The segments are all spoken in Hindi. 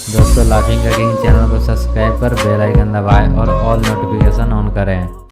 दोस्तों लाफिंग का किंग चैनल को सब्सक्राइब कर बेल आइकन दबाएं और ऑल नोटिफिकेशन ऑन करें।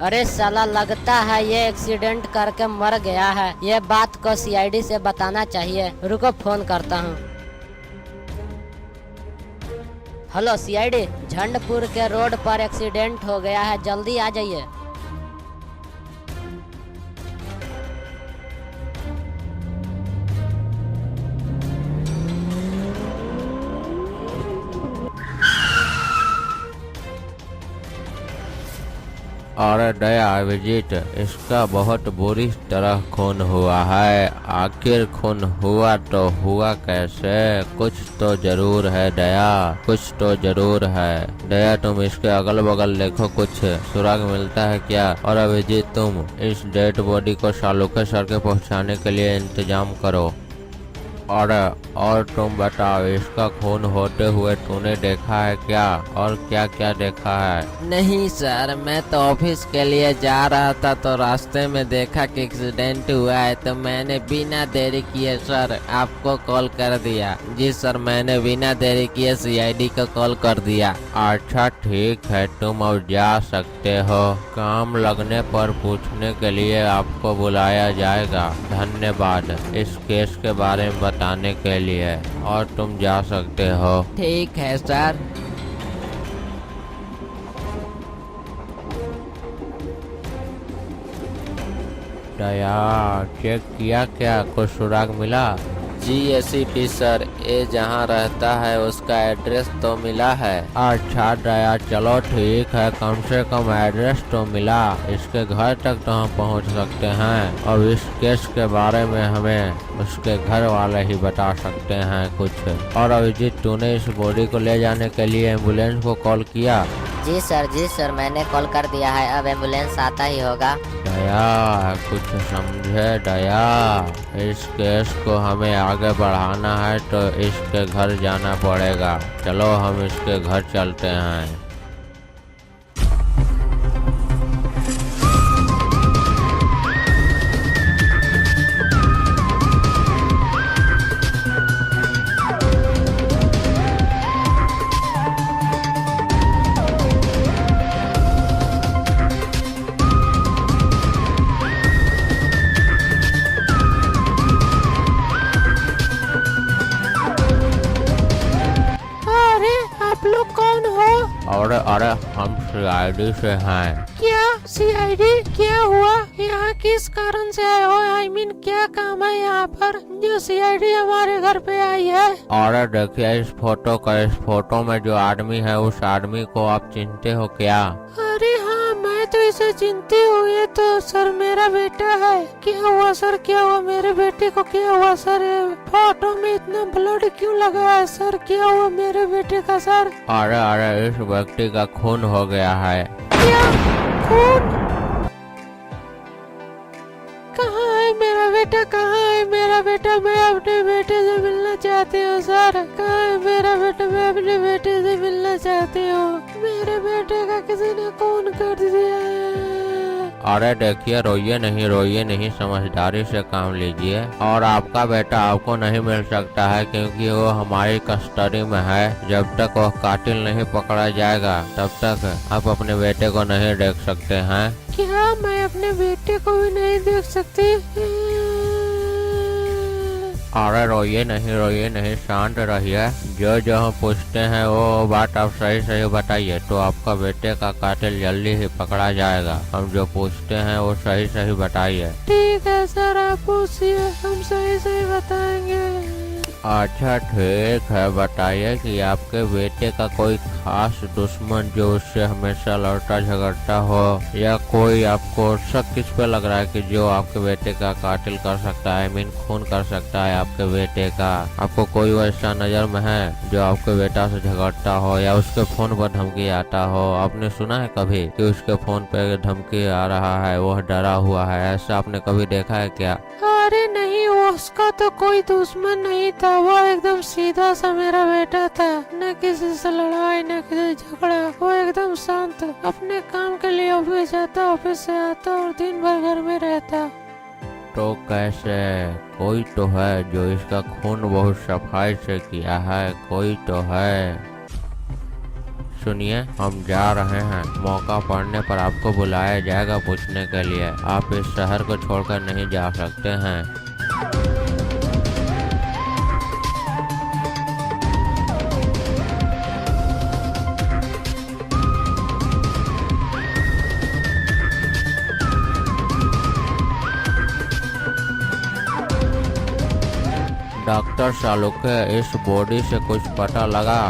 अरे साला लगता है ये एक्सीडेंट करके मर गया है। ये बात को सीआईडी से बताना चाहिए। रुको फोन करता हूँ। हेलो सीआईडी, झंडपुर के रोड पर एक्सीडेंट हो गया है, जल्दी आ जाइए। और दया विजिट, इसका बहुत बुरी तरह खून हुआ है। आखिर खून हुआ तो हुआ कैसे? कुछ तो जरूर है दया, कुछ तो जरूर है। दया तुम इसके अगल बगल देखो, कुछ सुराग मिलता है क्या? और अभिजीत तुम इस डेड बॉडी को सालुके सर के पहुंचाने के लिए इंतजाम करो। और तुम बताओ, इसका खून होते हुए तूने देखा है क्या? और क्या क्या देखा है? नहीं सर, मैं तो ऑफिस के लिए जा रहा था तो रास्ते में देखा कि एक्सीडेंट हुआ है, तो मैंने बिना देरी किए सर आपको कॉल कर दिया। जी सर, मैंने बिना देरी किए सीआईडी को कॉल कर दिया। अच्छा ठीक है, तुम अब जा सकते हो। काम लगने पर पूछने के लिए आपको बुलाया जाएगा। धन्यवाद इस केस के बारे में बताने के लिए। और तुम जा सकते हो। ठीक है सर। दया चेक किया क्या? कुछ सुराग मिला? जी एसीपी सर, ये जहाँ रहता है उसका एड्रेस तो मिला है। अच्छा दया, चलो ठीक है, कम से कम एड्रेस तो मिला। इसके घर तक तो हम पहुंच सकते हैं। और इस केस के बारे में हमें उसके घर वाले ही बता सकते हैं कुछ। और अभिजीत, तूने इस बॉडी को ले जाने के लिए एम्बुलेंस को कॉल किया? जी सर, मैंने कॉल कर दिया है, अब एम्बुलेंस आता ही होगा। दया कुछ समझे दया, इस केस को हमें आगे बढ़ाना है तो इसके घर जाना पड़ेगा। चलो हम इसके घर चलते हैं। अरे आप लोग कौन हो? अरे अरे हम सीआईडी से हैं। क्या सीआईडी? क्या हुआ? यहाँ किस कारण से आए हो? आई मीन क्या काम है यहाँ पर जो सीआईडी हमारे घर पे आई है? अरे देखिए इस फोटो में जो आदमी है उस आदमी को आप चिंते हो क्या? अरे हाँ, मैं तो इसे चिंती हूँ। ये तो सर मेरा बेटा है। क्या हुआ सर? क्या हुआ मेरे बेटे को? क्या हुआ सर? ये फोटो में इतना ब्लड क्यों लगा है सर? क्या हुआ मेरे बेटे का सर? अरे अरे इस व्यक्ति का खून हो गया है। क्या खून? कहाँ है मेरा बेटा? कहाँ है मेरा बेटा? मैं अपने बेटे से मिलना चाहती हूँ सर। कहाँ है मेरा बेटा? मैं अपने बेटे से मिलना चाहती हूँ। मेरे बेटे का किसी ने खून कर दिया है। अरे देखिए रोइए नहीं, समझदारी से काम लीजिए। और आपका बेटा आपको नहीं मिल सकता है क्योंकि वो हमारी कस्टडी में है। जब तक वो कातिल नहीं पकड़ा जाएगा तब तक आप अपने बेटे को नहीं देख सकते हैं। क्या मैं अपने बेटे को भी नहीं देख सकती? अरे रोइए नहीं, शांत रहिए। जो हम पूछते हैं वो बात आप सही बताइए तो आपका बेटे का कातिल जल्दी ही पकड़ा जाएगा। हम जो पूछते हैं वो सही बताइए। ठीक है सर, आप पूछिए, हम सही बताएंगे। अच्छा ठीक है, बताइए कि आपके बेटे का कोई खास दुश्मन जो उससे हमेशा लड़ता झगड़ता हो, या कोई आपको शक किस पे लग रहा है कि जो आपके बेटे का कातिल कर सकता है, मीन खून कर सकता है आपके बेटे का? आपको कोई वैसा नजर में है जो आपके बेटा से झगड़ता हो या उसके फोन पर धमकी आता हो? आपने सुना है कभी कि उसके फोन पे धमकी आ रहा है, वो डरा हुआ है? ऐसा आपने कभी देखा है क्या? अरे नहीं, वो उसका तो कोई दुश्मन नहीं था। वो एकदम सीधा सा मेरा बेटा था। न किसी से लड़ाई न किसी झगड़ा। वो एकदम शांत, अपने काम के लिए ऑफिस जाता, ऑफिस से आता और दिन भर घर में रहता। तो कैसे? कोई तो है जो इसका खून बहुत सफाई से किया है, कोई तो है। सुनिए, हम जा रहे हैं। मौका पड़ने पर आपको बुलाया जाएगा पूछने के लिए। आप इस शहर को छोड़कर नहीं जा सकते हैं। डॉक्टर शालुके, इस बॉडी से कुछ पता लगा?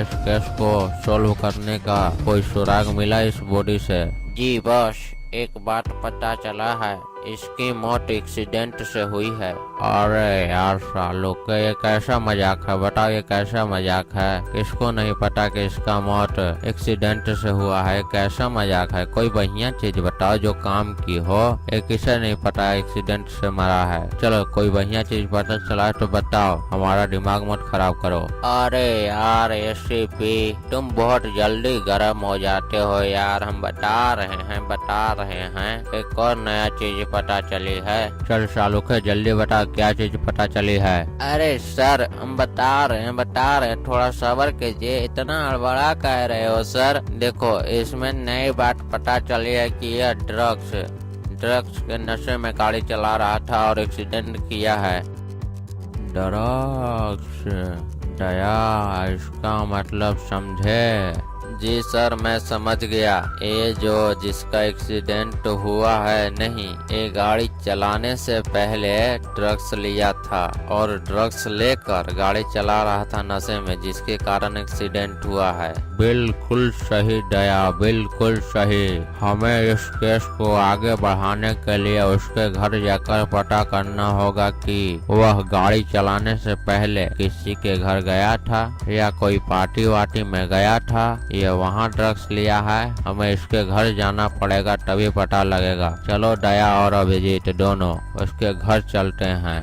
इस केस को सॉल्व करने का कोई सुराग मिला इस बॉडी से? जी बॉस, एक बात पता चला है, इसकी मौत एक्सीडेंट से हुई है। अरे यार शालुके, ये कैसा मजाक है? बताओ ये कैसा मजाक है? किसको नहीं पता कि इसका मौत एक्सीडेंट से हुआ है? कैसा मजाक है? कोई बढ़िया चीज बताओ जो काम की हो। ये किसे नहीं पता एक्सीडेंट से मरा है? चलो कोई बढ़िया चीज पता चला है तो बताओ, हमारा दिमाग मत खराब करो। अरे यार एसीपी, तुम बहुत जल्दी गर्म हो जाते हो यार। हम बता रहे हैं एक और नया चीज पता चली है। चल शालुके जल्दी बता, क्या चीज पता चली है? अरे सर, हम बता रहे हैं, थोड़ा सब्र कीजिए। इतना हड़बड़ा कह रहे हो सर? देखो, इसमें नई बात पता चली है कि यह ड्रग्स के नशे में गाड़ी चला रहा था और एक्सीडेंट किया है। ड्रग्स? दया, इसका मतलब समझे? जी सर, मैं समझ गया। ये जो जिसका एक्सीडेंट हुआ है, नहीं, ये गाड़ी चलाने से पहले ड्रग्स लिया था और ड्रग्स लेकर गाड़ी चला रहा था नशे में, जिसके कारण एक्सीडेंट हुआ है। बिल्कुल सही दया, बिल्कुल सही। हमें इस केस को आगे बढ़ाने के लिए उसके घर जाकर पता करना होगा कि वह गाड़ी चलाने से पहले किसी के घर गया था या कोई पार्टी वार्टी में गया था, या वहाँ ड्रग्स लिया है, हमें इसके घर जाना पड़ेगा तभी पता लगेगा। चलो दया और अभिजीत दोनों उसके घर चलते हैं।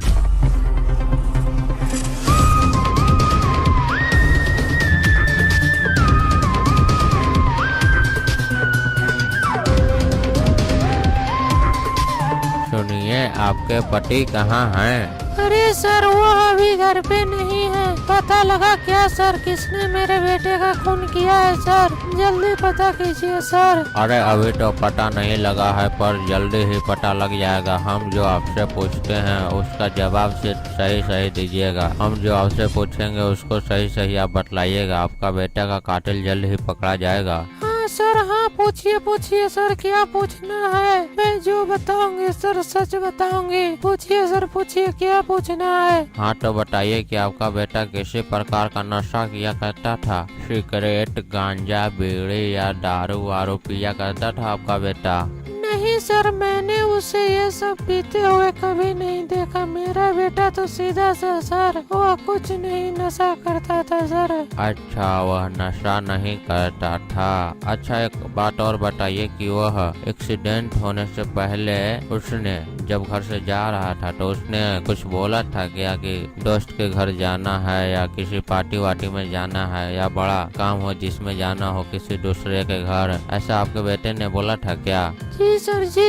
सुनिए, आपके पति कहाँ हैं? अरे सर वो अभी घर पे नहीं है। पता लगा क्या सर किसने मेरे बेटे का खून किया है सर? जल्दी पता कीजिए सर। अरे अभी तो पता नहीं लगा है, पर जल्दी ही पता लग जाएगा। हम जो आपसे पूछते हैं उसका जवाब सिर्फ सही सही दीजिएगा। हम जो आपसे पूछेंगे उसको सही सही आप बतलाइएगा। आपका बेटा का कातिल जल्द ही पकड़ा जाएगा। हाँ सर, हाँ पूछिए पूछिए सर, क्या पूछना है? मैं जो बताऊंगी सर सच बताऊंगी। पूछिए सर, पूछिए क्या पूछना है? हाँ तो बताइए कि आपका बेटा किसी प्रकार का नशा किया करता था? सिगरेट, गांजा, बीड़ी या दारू वारू पिया करता था आपका बेटा? नहीं सर, मैंने उसे ये सब पीते हुए कभी नहीं देखा। मेरा बेटा तो सीधा सा सर, वो कुछ नहीं नशा करता था सर। अच्छा, वह नशा नहीं करता था। अच्छा, एक बात और बताइए कि वह एक्सीडेंट होने से पहले उसने जब घर से जा रहा था तो उसने कुछ बोला था क्या कि दोस्त के घर जाना है या किसी पार्टी वार्टी में जाना है या बड़ा काम हो जिसमें जाना हो किसी दूसरे के घर, ऐसा आपके बेटे ने बोला था क्या? जी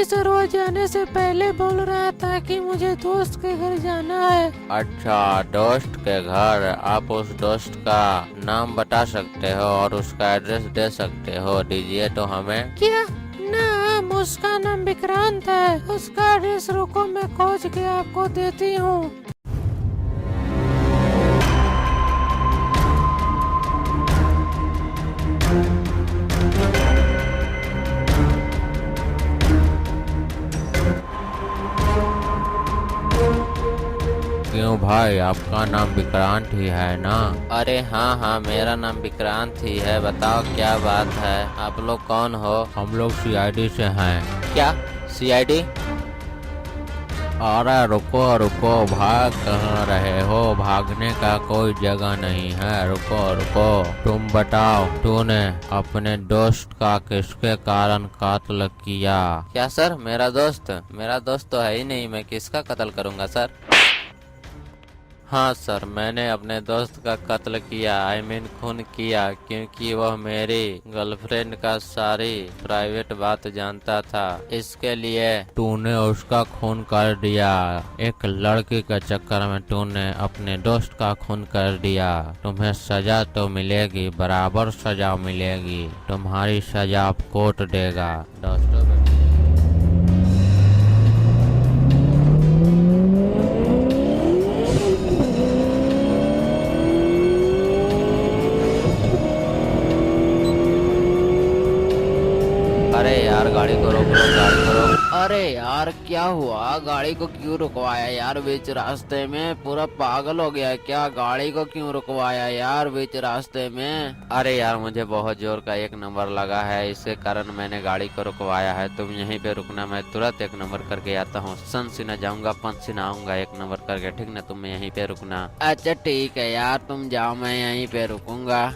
सर, वो जाने से पहले बोल रहा था कि मुझे दोस्त के घर जाना है। अच्छा, दोस्त के घर। आप उस दोस्त का नाम बता सकते हो और उसका एड्रेस दे सकते हो? दीजिए तो हमें। क्या नाम? उसका नाम विक्रांत है। उसका एड्रेस रुको मैं खोज के आपको देती हूँ। क्यों भाई, आपका नाम विक्रांत ही है ना? अरे हाँ, मेरा नाम विक्रांत ही है। बताओ क्या बात है? आप लोग कौन हो? हम लोग सीआईडी से हैं। क्या सीआईडी? अरे रुको रुको, भाग कहाँ रहे हो? भागने का कोई जगह नहीं है। रुको रुको, तुम बताओ तूने अपने दोस्त का किसके कारण कत्ल किया? क्या सर, मेरा दोस्त तो है ही नहीं। मैं किसका कत्ल करूंगा सर? हाँ सर, मैंने अपने दोस्त का कत्ल किया, खून किया, क्योंकि वह मेरी गर्लफ्रेंड का सारी प्राइवेट बात जानता था। इसके लिए तूने उसका खून कर दिया। एक लड़की के चक्कर में तूने अपने दोस्त का खून कर दिया। तुम्हें सजा तो मिलेगी, बराबर सजा मिलेगी। तुम्हारी सजा आप कोर्ट देगा। दोस्तों अरे यार, गाड़ी को रोक लो, गाड़ी को रोक। अरे यार क्या हुआ? गाड़ी को क्यों रुकवाया यार बीच रास्ते में? पूरा पागल हो गया क्या? गाड़ी को क्यों रुकवाया यार बीच रास्ते में? अरे यार, मुझे बहुत जोर का 1 नंबर लगा है, इसके कारण मैंने गाड़ी को रुकवाया है। तुम यहीं पे रुकना, मैं तुरंत 1 नंबर करके आता हूँ। सन सीना जाऊंगा, 5 सीना आऊंगा 1 नंबर करके, ठीक ना? तुम यहीं पे रुकना। अच्छा ठीक है यार, तुम जाओ, मैं यहीं पे रुकूंगा।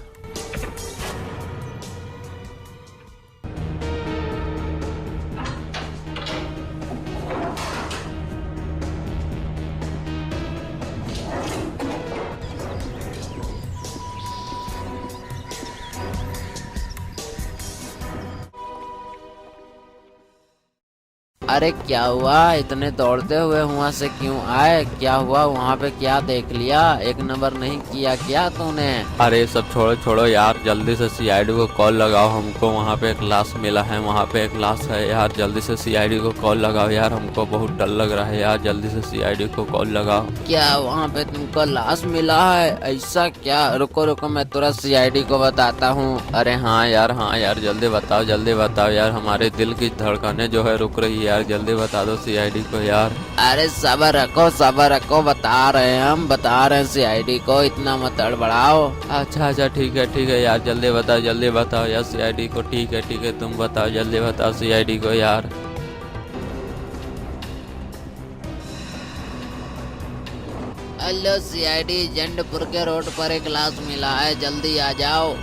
अरे क्या हुआ? इतने दौड़ते हुए वहाँ से क्यों आए? क्या हुआ वहाँ पे? क्या देख लिया? 1 नंबर नहीं किया क्या तूने? अरे सब छोड़ो यार, जल्दी से सीआईडी को कॉल लगाओ। हमको वहाँ पे एक लाश मिला है, वहाँ पे एक लाश है यार। जल्दी से सीआईडी को कॉल लगाओ यार, हमको बहुत डर लग रहा है यार। जल्दी से सीआईडी को कॉल लगाओ। क्या वहाँ पे तुमको लाश मिला है? ऐसा क्या? रुको मैं तुरंत सीआईडी को बताता हूँ। अरे हाँ यार जल्दी बताओ यार। हमारे दिल की धड़कनें जो है रुक रही है यार, जल्दी बता दो सीआईडी को यार। अरे सबर रखो, बता रहे हैं सीआईडी को, इतना मत बढ़ाओ। अच्छा ठीक है यार, जल्दी बताओ यार सीआईडी को। ठीक है तुम बताओ, जल्दी बताओ सीआईडी को यार। हेलो सीआईडी, जंडपुर के रोड पर एक लाश मिला है, जल्दी आ जाओ।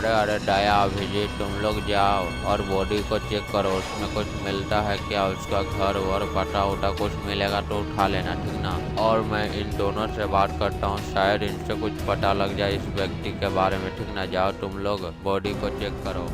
अरे अरे दया अभिजीत, तुम लोग जाओ और बॉडी को चेक करो, उसमें कुछ मिलता है क्या, उसका घर वर पता उटा कुछ मिलेगा तो उठा लेना, ठीक ना। और मैं इन दोनों से बात करता हूँ, शायद इनसे कुछ पता लग जाए इस व्यक्ति के बारे में, ठीक ना। जाओ तुम लोग बॉडी को चेक करो।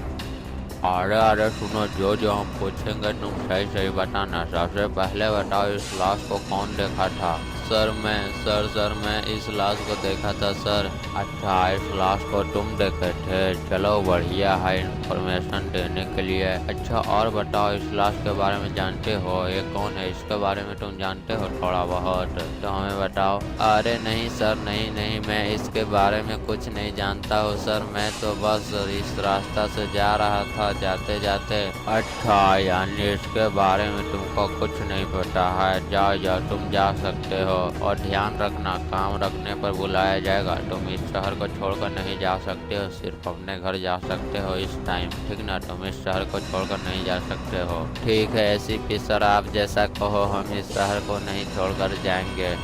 अरे अरे सुनो, जो हम पूछेंगे तुम सही सही बताना। सबसे पहले बताओ, इस लाश को कौन देखा था। सर मैं इस लाश को देखा था सर। अच्छा, इस लाश को तुम देखे थे, चलो बढ़िया है इंफॉर्मेशन देने के लिए। अच्छा और बताओ, इस लाश के बारे में जानते हो, ये कौन है, इसके बारे में तुम जानते हो थोड़ा बहुत तो हमें बताओ। अरे नहीं सर, नहीं मैं इसके बारे में कुछ नहीं जानता हूँ सर, मैं तो बस इस रास्ता से जा रहा था जाते जाते। अच्छा, यानी इसके बारे में तुमको कुछ नहीं पता है। जाओ तुम जा सकते हो, और ध्यान रखना, काम रखने पर बुलाया जाएगा। तुम इस शहर को छोड़कर नहीं जा सकते हो, सिर्फ अपने घर जा सकते हो इस टाइम, ठीक ना। तुम इस शहर को छोड़कर नहीं जा सकते हो। ठीक है एसीपी सर, आप जैसा कहो, हम इस शहर को नहीं छोड़कर जाएंगे।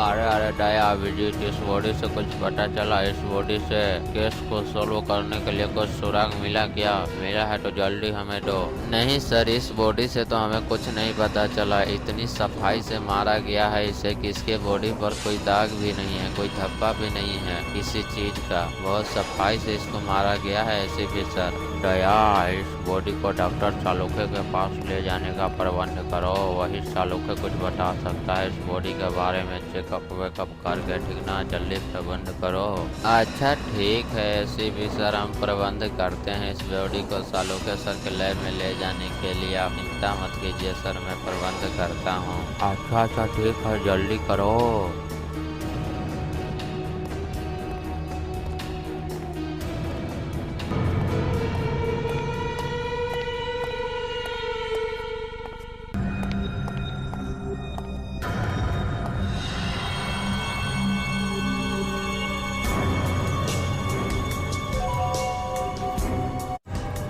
अरे दया अभिजीत, इस बॉडी से कुछ पता चला, इस बॉडी से केस को सोल्व करने के लिए कुछ सुराग मिला क्या। मिला है तो जल्दी हमें दो। नहीं सर, इस बॉडी से तो हमें कुछ नहीं पता चला, इतनी सफाई से मारा गया है इसे कि इसके बॉडी पर कोई दाग भी नहीं है, कोई धब्बा भी नहीं है किसी चीज का, बहुत सफाई से इसको मारा गया है ऐसे भी सर। दया, इस बॉडी को डॉक्टर चालुक्य के पास ले जाने का प्रबंध करो, वही चालुक्य कुछ बता सकता है इस बॉडी के बारे में। चेकअप वेकअप करके, ठीक ना, जल्दी प्रबंध करो। अच्छा ठीक है एसीपी सर, हम प्रबंध करते हैं इस बॉडी को चालुक्य सर के लैब में ले जाने के लिए, आप चिंता मत कीजिए सर, मैं प्रबंध करता हूँ। अच्छा ठीक है, जल्दी करो।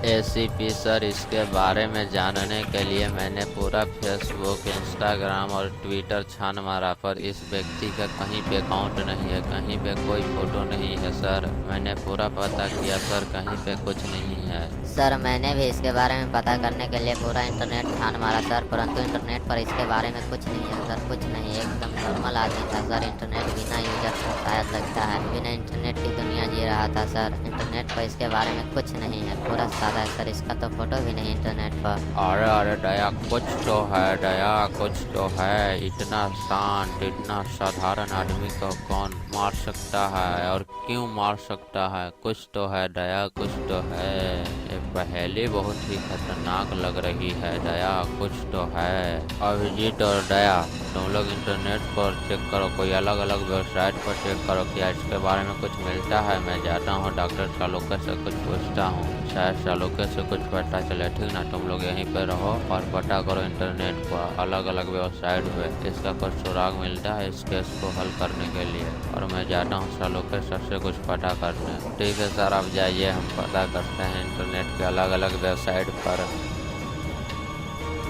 एसीपी सर, इसके बारे में जानने के लिए मैंने पूरा फेसबुक, इंस्टाग्राम और ट्विटर छान मारा, पर इस व्यक्ति का कहीं पे अकाउंट नहीं है, कहीं पे कोई फोटो नहीं है सर। मैंने पूरा पता किया सर, कहीं पे कुछ नहीं है सर। मैंने भी इसके बारे में पता करने के लिए पूरा इंटरनेट छान मारा सर, परंतु इंटरनेट पर इसके बारे में कुछ नहीं है सर, कुछ नहीं। एकदम नॉर्मल आदमी था सर, इंटरनेट बिना यूजर का शायद लगता है, बिना इंटरनेट की दुनिया जी रहा था सर। इंटरनेट पर इसके बारे में कुछ नहीं है, पूरा सादा है सर, इसका तो फोटो भी नहीं इंटरनेट पर। अरे दया, कुछ तो है दया, कुछ तो है। इतना शांत, इतना साधारण आदमी को कौन मार सकता है और क्यों मार सकता है। कुछ तो है दया, कुछ तो है। ये पहेली बहुत ही खतरनाक लग रही है दया, कुछ तो है। अभिजीत और दया, तुम लोग इंटरनेट पर चेक करो, कोई अलग अलग वेबसाइट पर चेक करो, क्या इसके बारे में कुछ मिलता है। मैं जाता हूँ डॉक्टर चालुक्य से कुछ पूछता हूँ, शायद चालुक्य से कुछ पता चले, ठीक ना। तुम लोग यहीं पे रहो और पता करो इंटरनेट पर, अलग अलग वेबसाइट पे इसका कुछ सुराग मिलता है इस केस को हल करने के लिए। और मैं जाता हूँ चालुक्य सर से कुछ पता करने। ठीक है सर, आप जाइए, हम पता करते हैं इंटरनेट के अलग अलग वेबसाइट पर।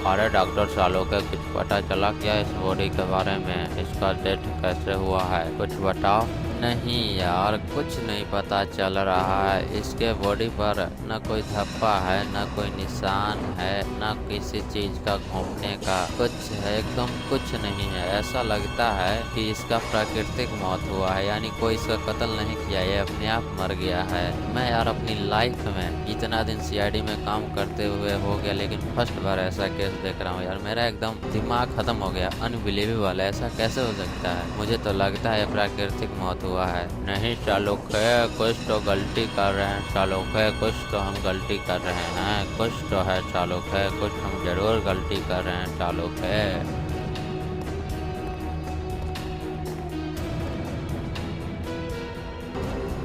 अरे डॉक्टर चालुक्य, कुछ पता चला क्या इस बॉडी के बारे में, इसका डेथ कैसे हुआ है, कुछ बताओ। नहीं यार, कुछ नहीं पता चल रहा है। इसके बॉडी पर न कोई धब्बा है, न कोई निशान है, न किसी चीज का घूमने का कुछ है, एकदम कुछ नहीं है। ऐसा लगता है कि इसका प्राकृतिक मौत हुआ है, यानी कोई इसका कत्ल नहीं किया, ये अपने आप मर गया है। मैं यार अपनी लाइफ में इतना दिन सीआईडी में काम करते हुए हो गया, लेकिन फर्स्ट बार ऐसा केस देख रहा हूँ यार, मेरा एकदम दिमाग खत्म हो गया। अनबिलीवेबल, ऐसा कैसे हो सकता है। मुझे तो लगता है प्राकृतिक मौत हुआ है। नहीं चालुक्य, कुछ तो गलती कर रहे हैं चालुक्य, कुछ तो हम गलती कर रहे हैं, कुछ तो है चालुक्य, कुछ हम जरूर गलती कर रहे हैं चालुक्य।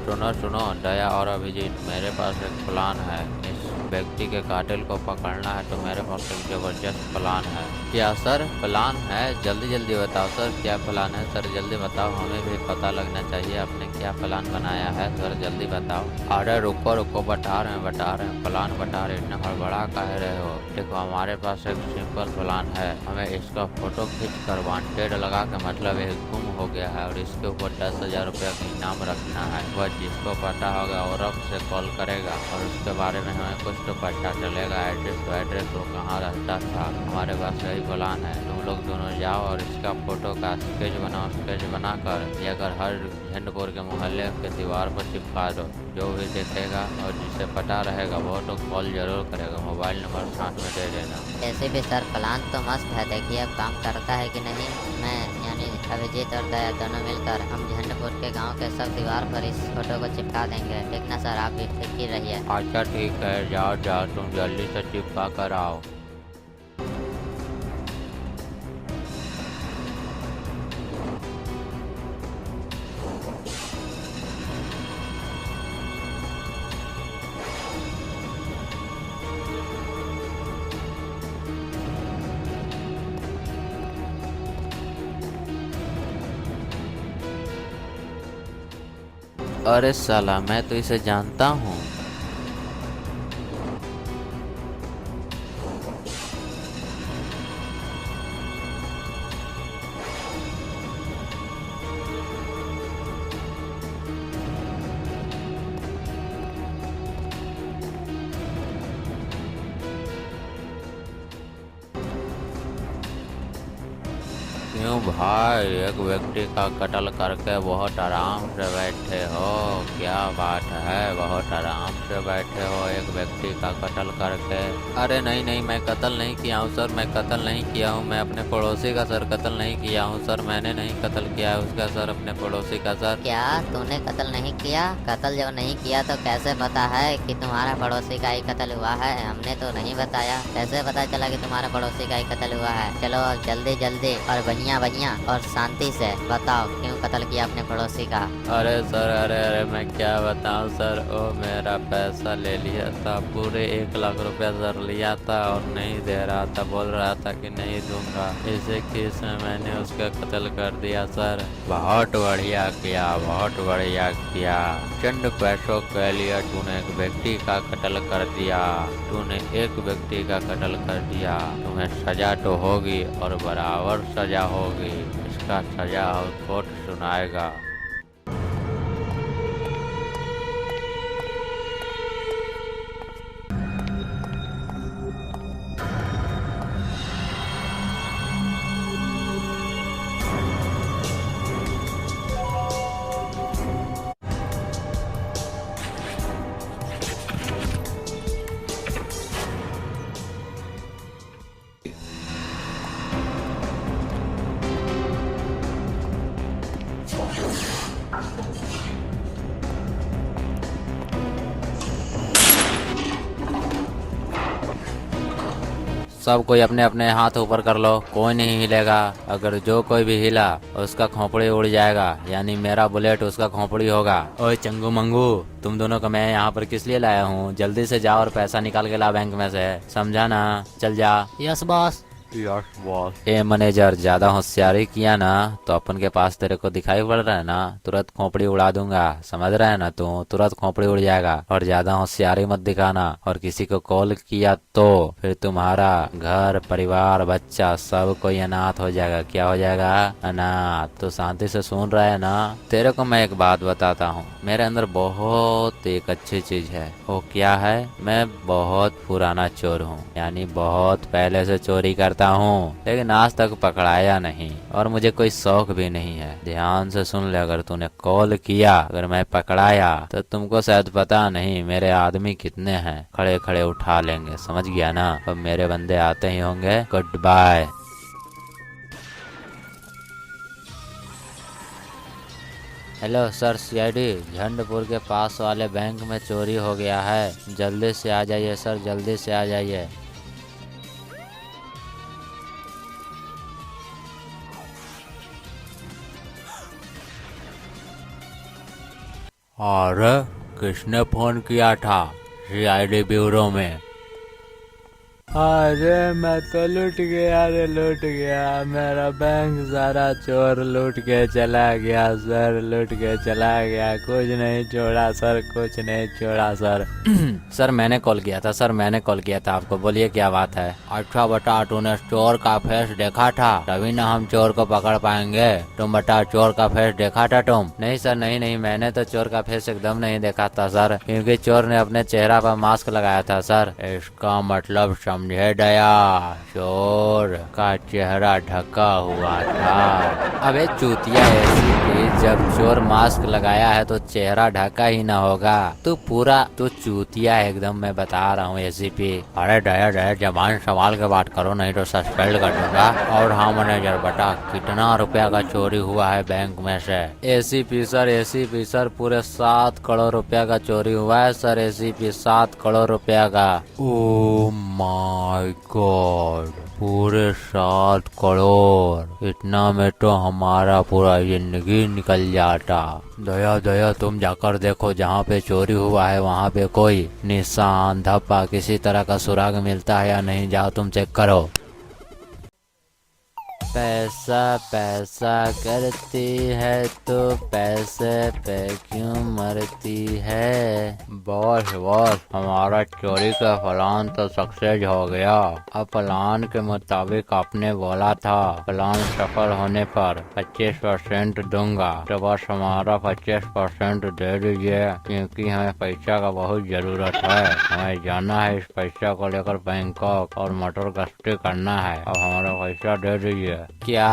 सुनो सुनो दया और अभिजीत, मेरे पास एक प्लान है। इस व्यक्ति के कातिल को पकड़ना है तो मेरे पास एक जबरदस्त प्लान है। क्या सर प्लान है? जल्दी जल्दी बताओ सर, क्या प्लान है सर, जल्दी बताओ, हमें भी पता लगना चाहिए आपने क्या प्लान बनाया है सर, जल्दी बताओ। अरे रुको रुको, बता रहे हैं प्लान बता रहे, इतना हड़बड़ा कह रहे हो। देखो हमारे पास एक सिंपल प्लान है, हमें इसका फोटो खींच कर वांटेड लगा के, मतलब ये गुम हो गया है और इसके ऊपर 10,000 रुपया का इनाम रखना है। वह जिसको पता होगा और अब से कॉल करेगा और उसके बारे में हमें कुछ तो पता चलेगा, एड्रेस वो कहाँ रहता था। हमारे पास यही प्लान है, तुम लोग दोनों जाओ और इसका फोटो का स्केच बनाओ, स्केच बनाकर लेकर हर झंडपुर के मोहल्ले के दीवार पर चिपका दो। जो भी देखेगा और जिसे पता रहेगा वो तो कॉल जरूर करेगा, मोबाइल नंबर साथ में दे देना। ऐसे भी सर प्लान तो मस्त है, देखिए अब काम करता है कि नहीं। मैं यानी अभिजीत और दया दोनों मिलकर हम झंडपुर के गांव के सब दीवार पर इस फोटो को चिपका देंगे, ठीक ना सर? आप भी फिक्र रहिए। अच्छा ठीक है, जाओ जाओ तुम जल्दी से चिपका कर आओ। अरे साला, मैं तो इसे जानता हूँ। क्यों भाई, एक व्यक्ति का कत्ल करके बहुत आराम से बैठे हो? क्या बात है, बहुत आराम से बैठे हो एक व्यक्ति का कत्ल करके? अरे नहीं नहीं, मैं कत्ल नहीं किया हूँ सर, मैं कत्ल नहीं किया हूँ, मैं अपने पड़ोसी का सर कत्ल नहीं किया हूँ सर, मैंने नहीं कत्ल किया है उसका सर, अपने पड़ोसी का सर। क्या तूने कत्ल नहीं किया? कत्ल जब नहीं किया तो कैसे पता है कि तुम्हारा पड़ोसी का ही कत्ल हुआ है? हमने तो नहीं बताया, कैसे पता चला कि तुम्हारा पड़ोसी का ही कत्ल हुआ है? चलो जल्दी जल्दी और बढ़िया और शांति से बताओ, क्यों कत्ल किया अपने पड़ोसी का? अरे सर, अरे मैं क्या बताऊं सर, वो मेरा पैसा ले लिया था, पूरे 1 लाख रुपया सर लिया था और नहीं दे रहा था, बोल रहा था कि नहीं दूंगा। इसी केस में मैंने उसका कत्ल कर दिया सर। बहुत बढ़िया किया, बहुत बढ़िया किया। चंद पैसों के लिए तूने एक व्यक्ति का कत्ल कर दिया, तूने एक व्यक्ति का कत्ल कर दिया। तुम्हें सजा तो होगी और बराबर सजा होगी, इसका सजा और कोर्ट सुनाएगा। सब कोई अपने अपने हाथ ऊपर कर लो, कोई नहीं हिलेगा। अगर जो कोई भी हिला उसका खोपड़ी उड़ जाएगा, यानी मेरा बुलेट उसका खोपड़ी होगा। ओए चंगू मंगू, तुम दोनों को मैं यहाँ पर किस लिए लाया हूँ? जल्दी से जाओ और पैसा निकाल के ला बैंक में से, समझा ना? चल जा। Yes boss. Yes boss. ए मैनेजर, ज्यादा होशियारी किया ना तो अपन के पास तेरे को दिखाई पड़ रहा है ना, तुरंत खोपड़ी उड़ा दूंगा, समझ रहा है ना तू? तुरंत खोपड़ी उड़ जाएगा। और ज्यादा होशियारी मत दिखाना, और किसी को कॉल किया तो फिर तुम्हारा घर परिवार बच्चा सब कोई अनाथ हो जाएगा। क्या हो जाएगा? अनाथ। तो शांति से सुन रहा है ना? तेरे को मैं एक बात बताता हूँ, मेरे अंदर बहुत एक अच्छी चीज है। वो क्या है? मैं बहुत पुराना चोर हूँ, यानी बहुत पहले से चोरी करता हूँ, लेकिन आज तक पकड़ाया नहीं और मुझे कोई शौक भी नहीं है। ध्यान से सुन ले, अगर तूने कॉल किया, अगर मैं पकड़ाया तो तुमको शायद पता नहीं मेरे आदमी कितने हैं, खड़े खड़े उठा लेंगे, समझ गया ना? अब मेरे बंदे आते ही होंगे। Good bye. Hello sir, CID, Jhandpur के पास वाले बैंक में चोरी हो गया है, जल्दी से आ जाइए सर, जल्दी से आ जाइए। अरे किसने फोन किया था? सीआईडी ब्यूरो में। अरे मैं तो लूट गया रे, लूट गया, मेरा बैंक सारा चोर लूट के चला गया सर, लूट के चला गया, कुछ नहीं छोड़ा सर, कुछ नहीं छोड़ा सर। सर मैंने कॉल किया था, सर मैंने कॉल किया था आपको, बोलिए क्या बात है। अच्छा बता, तूने चोर का फेस देखा था? तभी ना हम चोर को पकड़ पाएंगे। तुम बता, चोर का फेस देखा था तुम? नहीं सर, नहीं नहीं, मैंने तो चोर का फेस एकदम नहीं देखा था सर, क्योंकि चोर ने अपने चेहरा पर मास्क लगाया था सर। इसका मतलब समझे दया, चोर का चेहरा ढका हुआ था। अबे चूतिया ऐसी कि जब चोर मास्क लगाया है तो चेहरा ढका ही ना होगा। तू चूतिया है एकदम, मैं बता रहा हूँ एसीपी। अरे दया दया, जबान संभाल के बात करो, नहीं तो सस्पेंड कर दूंगा। और हाँ मैनेजर, बता कितना रुपया का चोरी हुआ है बैंक में से? एसीपी सर पूरे 7 करोड़ रुपया का चोरी हुआ है सर, एसीपी 7 करोड़ रुपया का। ओह माय गॉड, पूरे 7 करोड़, इतना में तो हमारा पूरा जिंदगी निकल जाता। दया दया, तुम जाकर देखो जहाँ पे चोरी हुआ है वहाँ पे कोई निशान, धब्बा, किसी तरह का सुराग मिलता है या नहीं, जाओ तुम चेक करो। पैसा पैसा करती है तो पैसे पे क्यों मरती है? बॉस हमारा चोरी का प्लान तो सक्सेस हो गया। अब प्लान के मुताबिक आपने बोला था प्लान सफल होने पर 25% दूंगा, तो बस हमारा 25% दे दीजिए, क्योंकि हमें पैसा का बहुत जरूरत है। हमें जाना है इस पैसा को लेकर बैंकॉक और मोटर गश्ती करना है। अब हमारा पैसा दे दीजिए। क्या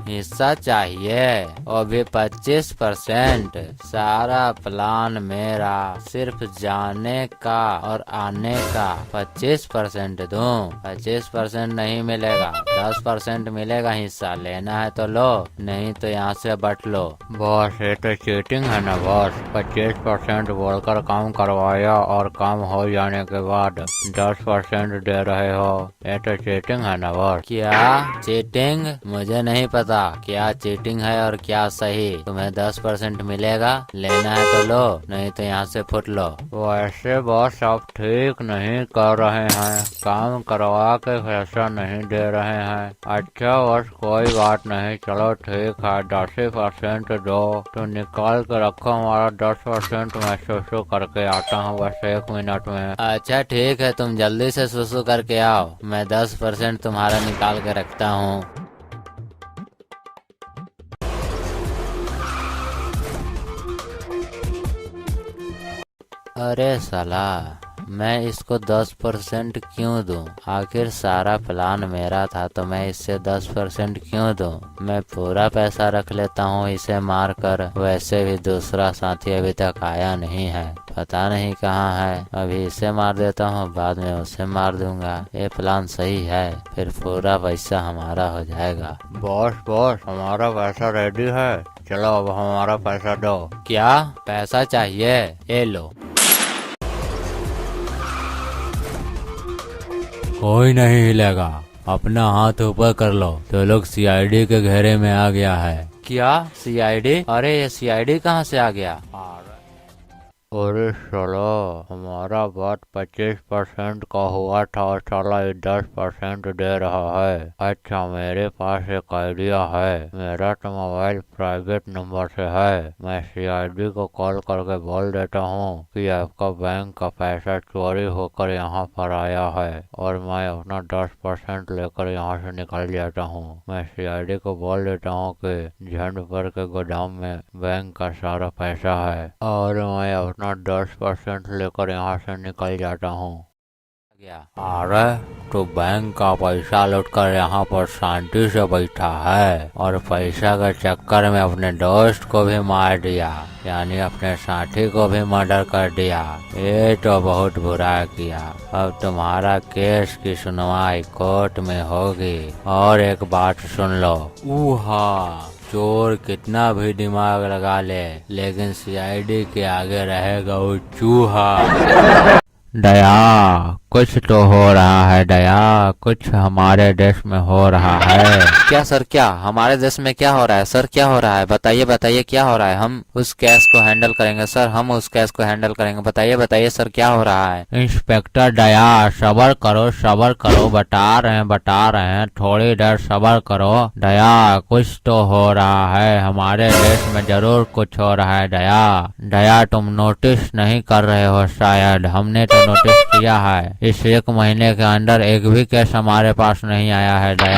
हिस्सा चाहिए? अभी 25%? सारा प्लान मेरा, सिर्फ जाने का और आने का 25% दूं? 25% नहीं मिलेगा, 10% मिलेगा हिस्सा। लेना है तो लो, नहीं तो यहाँ से बट लो। बॉस ये तो चीटिंग है ना बॉस, 25% बोलकर काम करवाया और काम हो जाने के बाद 10% दे रहे हो, ये तो चीटिंग है ना बॉस। क्या चीटिंग? मुझे नहीं पता क्या चीटिंग है और क्या सही। तुम्हें 10% मिलेगा, लेना है तो लो, नहीं तो यहाँ से फुट लो। वैसे बॉस आप ठीक नहीं कर रहे हैं, काम करवा के पैसा नहीं दे रहे हैं। अच्छा बस कोई बात नहीं, चलो ठीक है, 10% दो। तो निकाल के रखो हमारा 10%, मैं सुसु करके आता हूँ बस 1 मिनट में। अच्छा ठीक है, तुम जल्दी से सुसु करके आओ, मैं 10% तुम्हारा निकाल के रखता हूँ। अरे साला, मैं इसको 10% क्यों दूं? आखिर सारा प्लान मेरा था तो मैं इससे 10% क्यों दूं? मैं पूरा पैसा रख लेता हूँ इसे मार कर। वैसे भी दूसरा साथी अभी तक आया नहीं है, पता नहीं कहाँ है। अभी इसे मार देता हूँ, बाद में उसे मार दूंगा। ये प्लान सही है, फिर पूरा पैसा हमारा हो जाएगा। बॉस हमारा पैसा रेडी है, चलो अब हमारा पैसा दो। क्या पैसा चाहिए? ये लो। कोई नहीं हिलेगा, अपना हाथ ऊपर कर लो, तो लोग सीआईडी के घेरे में आ गया है। क्या सीआईडी? अरे ये सीआईडी कहाँ से आ गया? अरे साला, हमारा बात 25% का हुआ था और साला ये 10% दे रहा है। अच्छा मेरे पास एक आइडिया है, मेरा तो मोबाइल प्राइवेट नंबर से है। मैं सीआईडी को कॉल करके बोल देता हूँ कि आपका बैंक का पैसा चोरी होकर यहाँ पर आया है और मैं अपना 10% लेकर यहाँ से निकल जाता हूँ। मैं सीआईडी को बोल देता हूँ कि झंडपुर के गोदाम में बैंक का सारा पैसा है और मैं अपना 10% लेकर यहाँ से निकल जाता हूँ। अरे तो बैंक का पैसा लौटकर यहाँ पर शांति से बैठा है और पैसा के चक्कर में अपने दोस्त को भी मार दिया, यानी अपने साथी को भी मर्डर कर दिया। ये तो बहुत बुरा किया। अब तुम्हारा केस की सुनवाई कोर्ट में होगी। और एक बात सुन लो, चोर कितना भी दिमाग लगा ले, लेकिन सीआईडी के आगे रहेगा वो चूहा। दया कुछ तो हो रहा है दया, कुछ हमारे देश में हो रहा है। क्या सर, क्या हमारे देश में क्या हो रहा है सर? क्या हो रहा है? बताइए बताइए क्या हो रहा है? हम उस केस को हैंडल करेंगे सर, हम उस केस को हैंडल करेंगे। बताइए बताइए सर क्या हो रहा है? इंस्पेक्टर दया सबर करो, बता रहे हैं, थोड़ी देर सबर करो दया, कुछ तो हो रहा है, हमारे देश में जरूर कुछ हो रहा है दया तुम नोटिस नहीं कर रहे हो शायद, हमने तो नोटिस किया है। इस 1 महीने के अंदर एक भी केस हमारे पास नहीं आया है दया।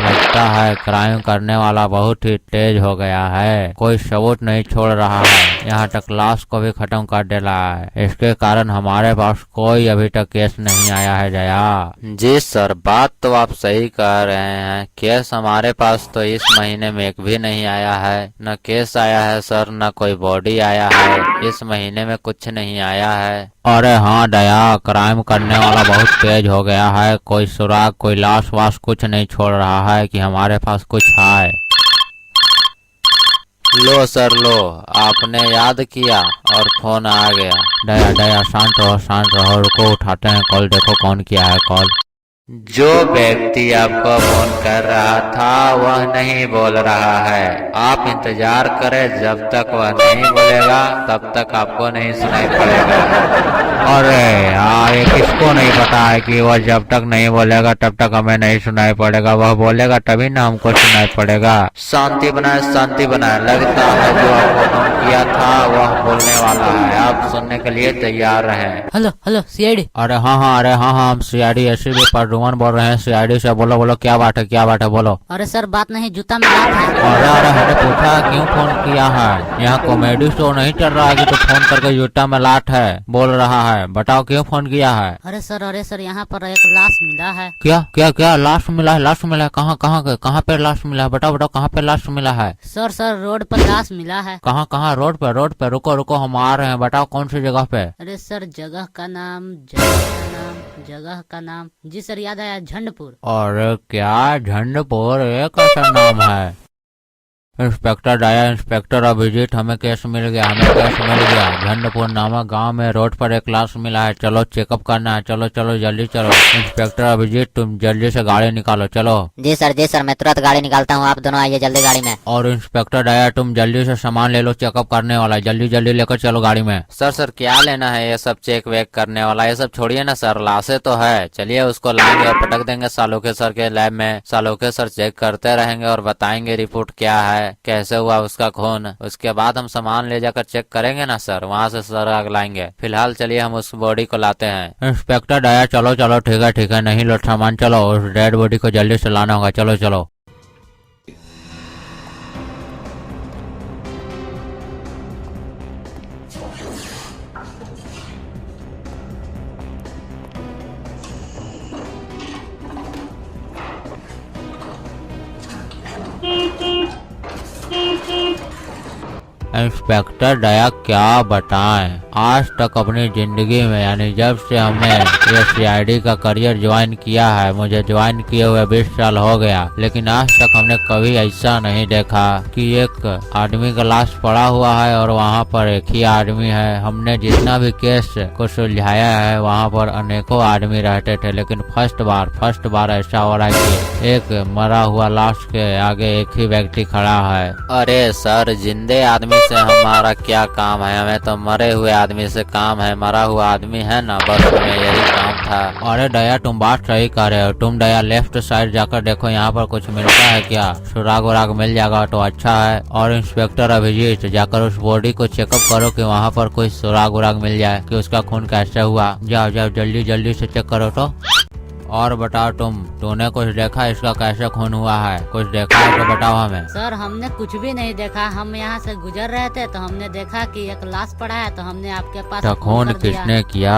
लगता है क्राइम करने वाला बहुत ही तेज हो गया है, कोई सबूत नहीं छोड़ रहा है, यहाँ तक लाश को भी खत्म कर दे रहा है। इसके कारण हमारे पास कोई अभी तक केस नहीं आया है दया। जी सर, बात तो आप सही कह रहे हैं। केस हमारे पास तो इस महीने में एक भी नहीं आया है, न केस आया है सर, न कोई बॉडी आया है, इस महीने में कुछ नहीं आया है। अरे हाँ दया, क्राइम करने वाला बहुत तेज हो गया है, कोई सुराग, कोई लाश वाश कुछ नहीं छोड़ रहा है कि हमारे पास कुछ है। लो सर लो, आपने याद किया और फोन आ गया। दया शांत रहो, रुको उठाते हैं कॉल, देखो कौन किया है कॉल। जो व्यक्ति आपको फोन कर रहा था वह नहीं बोल रहा है, आप इंतजार करें, जब तक वह नहीं बोलेगा तब तक आपको नहीं सुनाई पड़ेगा। अरे यार, ये किसको नहीं पता है कि वह जब तक नहीं बोलेगा तब तक हमें नहीं सुनाई पड़ेगा, वह बोलेगा तभी ना हमको सुनाई पड़ेगा। शांति बनाए, लगता है जो आपको फोन किया था वह बोलने वाला है, आप सुनने के लिए तैयार रहें। Hello CID. अरे हाँ, हम सीआईडी एसीपी परदुमन बोल रहे हैं, सीआईडी से। बोलो क्या बात है बोलो। अरे सर बात नहीं, जूता में लात है। अरे हमने पूछा क्यों फोन किया है, यहाँ कॉमेडी शो नहीं चल रहा है कि तो फोन करके जूता में लात है बोल रहा है, बताओ क्यों फोन किया है। अरे सर यहाँ पर एक लाश मिला है। क्या लाश मिला है? कहाँ पे लाश मिला है? बताओ कहाँ पे लाश मिला है? सर रोड पर लाश मिला है। कहाँ? रोड पे। रुको हम आ रहे हैं, बताओ कौन सी जगह पे। अरे सर जगह का नाम जी सर याद आया, झंडपुर। और क्या झंडपुर, ये कैसा नाम है? इंस्पेक्टर दया, इंस्पेक्टर अभिजीत, हमें केस मिल गया। झंडपुर नामक गांव में रोड पर एक लाश मिला है, चलो चेकअप करना है, चलो जल्दी चलो। इंस्पेक्टर अभिजीत तुम जल्दी से गाड़ी निकालो, चलो। जी सर मैं तुरंत गाड़ी निकालता हूँ, आप दोनों आइए जल्दी गाड़ी में। और इंस्पेक्टर दया तुम जल्दी से सामान ले लो, चेकअप करने वाला है, जल्दी लेकर चलो गाड़ी में। सर क्या लेना है ये सब चेक वेक करने वाला, ये सब छोड़िए ना सर, लाशें तो है, चलिए उसको लाएंगे और पटक देंगे सालोके सर के लैब में। सालोके सर चेक करते रहेंगे और बताएंगे रिपोर्ट क्या है, कैसे हुआ उसका खून। उसके बाद हम सामान ले जाकर चेक करेंगे ना सर, वहाँ से सर आग लाएंगे। फिलहाल चलिए हम उस बॉडी को लाते हैं। इंस्पेक्टर दया चलो, ठीक है, नहीं लो सामान, चलो उस डेड बॉडी को जल्दी से लाना होगा, चलो। इंस्पेक्टर दया क्या बताएं, आज तक अपनी जिंदगी में, यानी जब से हमने ये सीआईडी का करियर ज्वाइन किया है, मुझे ज्वाइन किए हुए 20 साल हो गया, लेकिन आज तक हमने कभी ऐसा नहीं देखा कि एक आदमी का लाश पड़ा हुआ है और वहाँ पर एक ही आदमी है। हमने जितना भी केस को सुलझाया है वहाँ पर अनेकों आदमी रहते थे, लेकिन फर्स्ट बार ऐसा हो रहा है कि एक मरा हुआ लाश के आगे एक ही व्यक्ति खड़ा है। अरे सर, जिंदे आदमी से हमारा क्या काम है, हमें तो मरे हुए आदमी से काम है। मरा हुआ आदमी है ना, बस हमें यही काम था। अरे दया तुम बात सही कर रहे हो, तुम दया लेफ्ट साइड जाकर देखो यहाँ पर कुछ मिलता है क्या, सुराग वराग मिल जाएगा तो अच्छा है। और इंस्पेक्टर अभिजीत जाकर उस बॉडी को चेकअप करो कि वहाँ पर कोई सुराग वराग मिल जाए कि उसका खून कैसे हुआ। जाओ जल्दी से चेक करो तो। और बताओ तूने कुछ देखा इसका कैसे खून हुआ है, कुछ देखा है तो बताओ हमें। सर हमने कुछ भी नहीं देखा, हम यहाँ से गुजर रहे थे तो हमने देखा कि एक लाश पड़ा है तो हमने आपके पास तो खून किसने किया,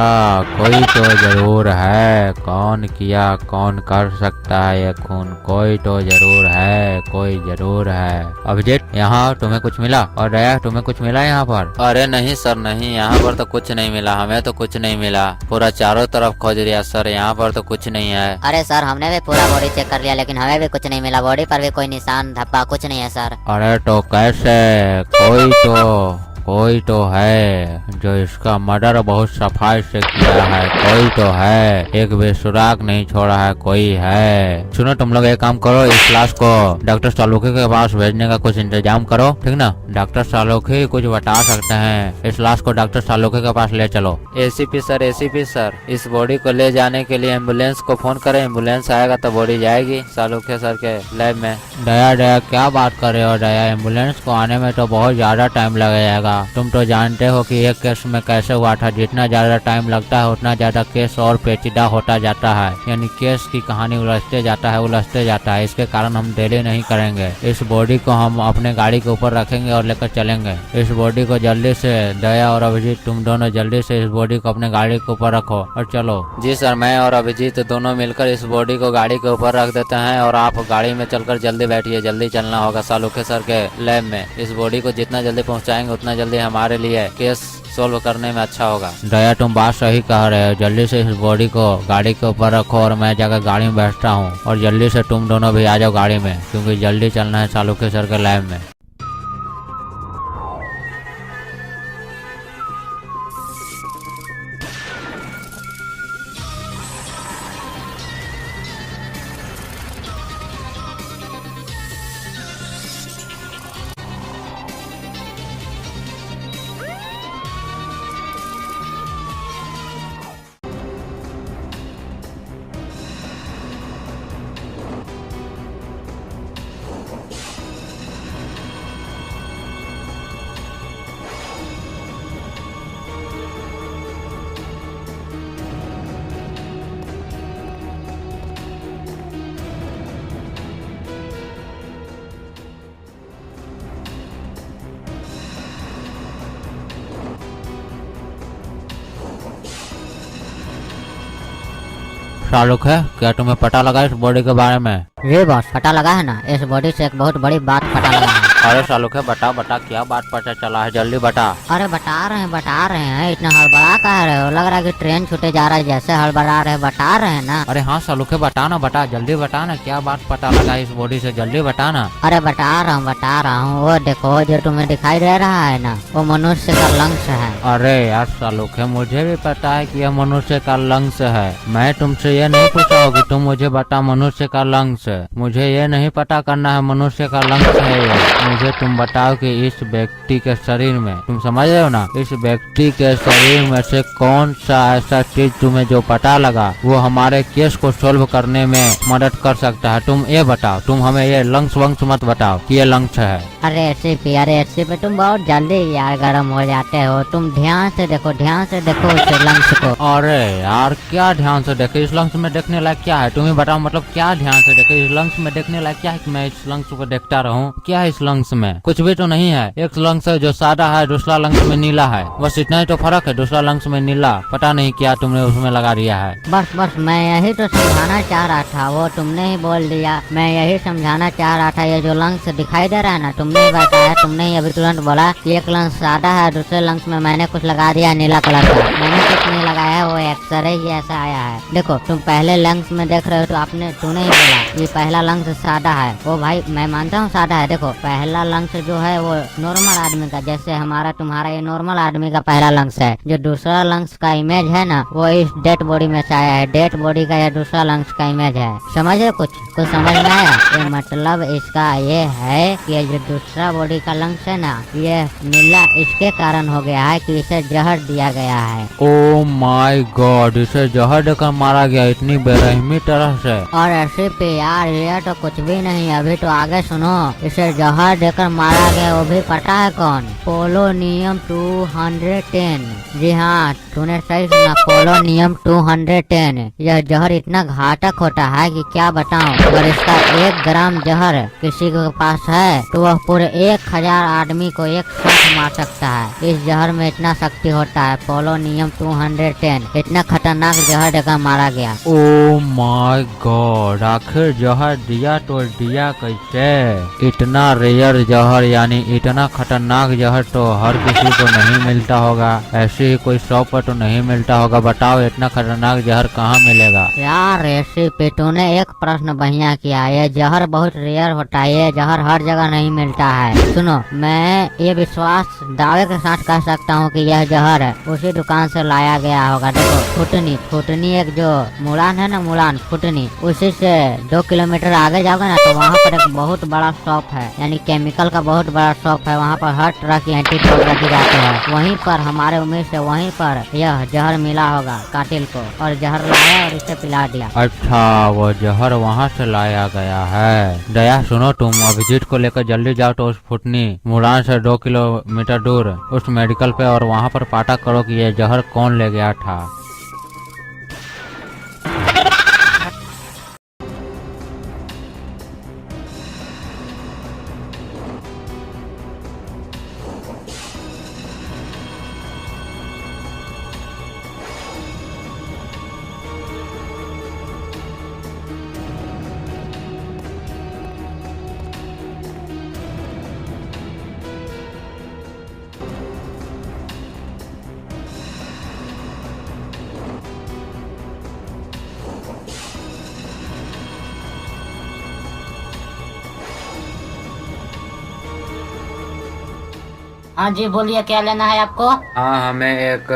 कोई तो जरूर है, कौन किया, कौन कर सकता है ये खून, कोई तो जरूर है। अभिजीत यहाँ तुम्हें कुछ मिला, और दया तुम्हें कुछ मिला यहाँ पर? अरे नहीं सर नहीं, यहाँ पर तो कुछ नहीं मिला, हमें तो कुछ नहीं मिला, पूरा चारों तरफ खोज लिया सर, यहाँ पर तो कुछ नहीं है। अरे सर हमने भी पूरा बॉडी चेक कर लिया लेकिन हमें भी कुछ नहीं मिला, बॉडी पर भी कोई निशान धब्बा कुछ नहीं है सर। अरे तो कैसे, कोई तो कोई तो है जो इसका मर्डर बहुत सफाई से किया है, कोई तो है, एक भी सुराग नहीं छोड़ा है, कोई है। सुनो तुम लोग एक काम करो, इस लाश को डॉक्टर सालुखे के पास भेजने का कुछ इंतजाम करो, ठीक ना। डॉक्टर सालुखे कुछ बता सकते हैं, इस लाश को डॉक्टर सालुखे के पास ले चलो। एसीपी सर, इस बॉडी को ले जाने के लिए एम्बुलेंस को फोन करें, एम्बुलेंस आएगा तो बॉडी जाएगी सालुखे सर के लैब में। दया क्या बात कर रहे हो दया, एम्बुलेंस को आने में तो बहुत ज्यादा टाइम लगेगा। तुम तो जानते हो कि एक केस में कैसे हुआ था, जितना ज्यादा टाइम लगता है उतना ज्यादा केस और पेचीदा होता जाता है, यानी केस की कहानी उलझते जाता है। इसके कारण हम देरी नहीं करेंगे, इस बॉडी को हम अपने गाड़ी के ऊपर रखेंगे और लेकर चलेंगे। इस बॉडी को जल्दी से, दया और अभिजीत तुम दोनों जल्दी से इस बॉडी को अपने गाड़ी के ऊपर रखो और चलो। जी सर, मैं और अभिजीत दोनों मिलकर इस बॉडी को गाड़ी के ऊपर रख देते हैं और आप गाड़ी में चलकर जल्दी बैठिए, जल्दी चलना होगा सालुखे सर के लैब में। इस बॉडी को जितना जल्दी पहुंचाएंगे उतना जल्दी हमारे लिए केस सोल्व करने में अच्छा होगा। दया तुम बात सही कह रहे हो, जल्दी से इस बॉडी को गाड़ी के ऊपर रखो और मैं जाकर गाड़ी में बैठता हूँ और जल्दी से तुम दोनों भी आ जाओ गाड़ी में, क्योंकि जल्दी चलना है सालुखे सर के लैब में। सालुखे क्या तुम्हें पता लगा इस बॉडी के बारे में? जी बॉस, पता लगा है ना, इस बॉडी से एक बहुत बड़ी बात पता लगा है। अरे सालुखे बता क्या बात पता चला है, जल्दी बता। अरे बता रहे हैं, इतना हड़बड़ा कह रहे हो, लग रहा है कि ट्रेन छूटे जा रहा है जैसे हड़बड़ा रहे, बता रहे हैं ना। अरे हाँ सालुखे बता, जल्दी बता ना, क्या बात पता लगा इस बॉडी से, जल्दी बता ना। अरे बता रहा हूँ, वो देखो जो तुम्हें दिखाई दे रहा है ना, वो मनुष्य का लंग्स है। अरे यार सालुखे मुझे भी पता है कि यह मनुष्य का लंग्स है, मैं तुमसे ये नहीं पूछा हो कि तुम मुझे बता मनुष्य का लंग्स, मुझे ये नहीं पता करना है मनुष्य का लंग्स है ये, मुझे तुम बताओ कि इस व्यक्ति के शरीर में, तुम समझ रहे हो ना, इस व्यक्ति के शरीर में से कौन सा ऐसा चीज तुम्हें जो पता लगा वो हमारे केस को सोल्व करने में मदद कर सकता है, तुम ये बताओ। तुम हमें ये लंग्स वंग्स मत बताओ कि ये लंग्स है। अरे एसपी तुम बहुत जल्दी यार गर्म हो जाते हो, तुम ध्यान से देखो उस लंग्स को। अरे यार क्या ध्यान से देखे, इस लंग्स में देखने लायक क्या है, तुम्हें बताओ, मतलब क्या ध्यान से देखे, इस लंग्स में देखने लायक क्या है कि मैं इस लंग्स को देखता रहूं, क्या है इस लंग्स में? कुछ भी तो नहीं है, एक लंग्स है जो सादा है, दूसरा लंग्स में नीला है, बस इतना ही तो फर्क है, दूसरा लंग्स में नीला, पता नहीं क्या तुमने उसमें लगा दिया है। बस मैं यही तो समझाना चाह रहा था, वो तुमने ही बोल दिया, मैं यही समझाना चाह रहा था। ये जो लंग्स दिखाई दे रहा है ना, तुमने ही बताया, तुमने ही अभी तुरंत बोला कि एक लंग्स सादा है, दूसरे लंग्स में मैंने कुछ लगा दिया नीला कलर का, मैंने कुछ नहीं लगाया, वो एक्सरे ही ऐसा आया है। देखो तुम पहले लंग्स में देख रहे हो, तो तूने ही बोला ये पहला लंग्स सादा है, वो भाई मैं मानता हूँ सादा है। देखो पहला लंग्स जो है वो नॉर्मल आदमी का, जैसे हमारा तुम्हारा ये नॉर्मल आदमी का पहला लंग्स है। जो दूसरा लंग्स का इमेज है ना, वो इस डेड बॉडी में से आया है, डेड बॉडी का ये दूसरा लंग्स का इमेज है। समझे कुछ समझ में आया? ये मतलब इसका ये है कि ये जो दूसरा बॉडी का लंग्स है ना, ये नीला इसके कारण हो गया है कि इसे जहर दिया गया है। ओ माय गॉड, इसे जहर देकर मारा गया इतनी बेरहमी तरह से? और ऐसे पे यार ये तो कुछ भी नहीं, अभी तो आगे सुनो। इसे जहर देकर मारा गया, वो भी पता है कौन? पोलोनियम 210। जी हाँ, तूने सही सुना, पोलोनियम 210। यह जहर इतना घातक होता है कि क्या बताऊं। अगर इसका 1 ग्राम जहर किसी के पास है तो वह पूरे 1000 आदमी को एक साथ मार सकता है। इस जहर में इतना शक्ति होता है, पोलोनियम 210। इतना खतरनाक जहर देकर मारा गया। ओ माय गॉड, आखिर जहर दिया तो दिया कैसे? इतना रेयर जहर, यानी इतना खतरनाक जहर तो हर किसी को नहीं मिलता होगा। ऐसे ही कोई 100 तो नहीं मिलता होगा। बताओ इतना खतरनाक जहर कहाँ मिलेगा? यार रेसिपी तूने एक प्रश्न बढ़िया किया। ये जहर बहुत रेयर होता है, ये जहर हर जगह नहीं मिलता है। सुनो, मैं ये विश्वास दावे के साथ कह सकता हूँ कि यह जहर है उसी दुकान से लाया गया होगा। देखो फुटनी, फुटनी एक जो मुलान है ना, मुलान फुटनी, उसी से 2 किलोमीटर आगे जाओगे ना तो वहाँ पर एक बहुत बड़ा शॉप है, यानी केमिकल का बहुत बड़ा शॉप है। वहाँ पर हर तरह की एंटीडोट रखी जाती है। वहीं पर हमारे उम्मीद से वहीं पर यह जहर मिला होगा कातिल को, और जहर लाया और इसे पिला दिया। अच्छा, वो जहर वहाँ से लाया गया है। दया सुनो, तुम अभिजीत को लेकर जल्दी जाओ तो उस फुटनी मुरान से 2 किलोमीटर दूर उस मेडिकल पे, और वहाँ पर पता करो कि ये जहर कौन ले गया था। हाँ जी बोलिए, क्या लेना है आपको? हाँ, हमें एक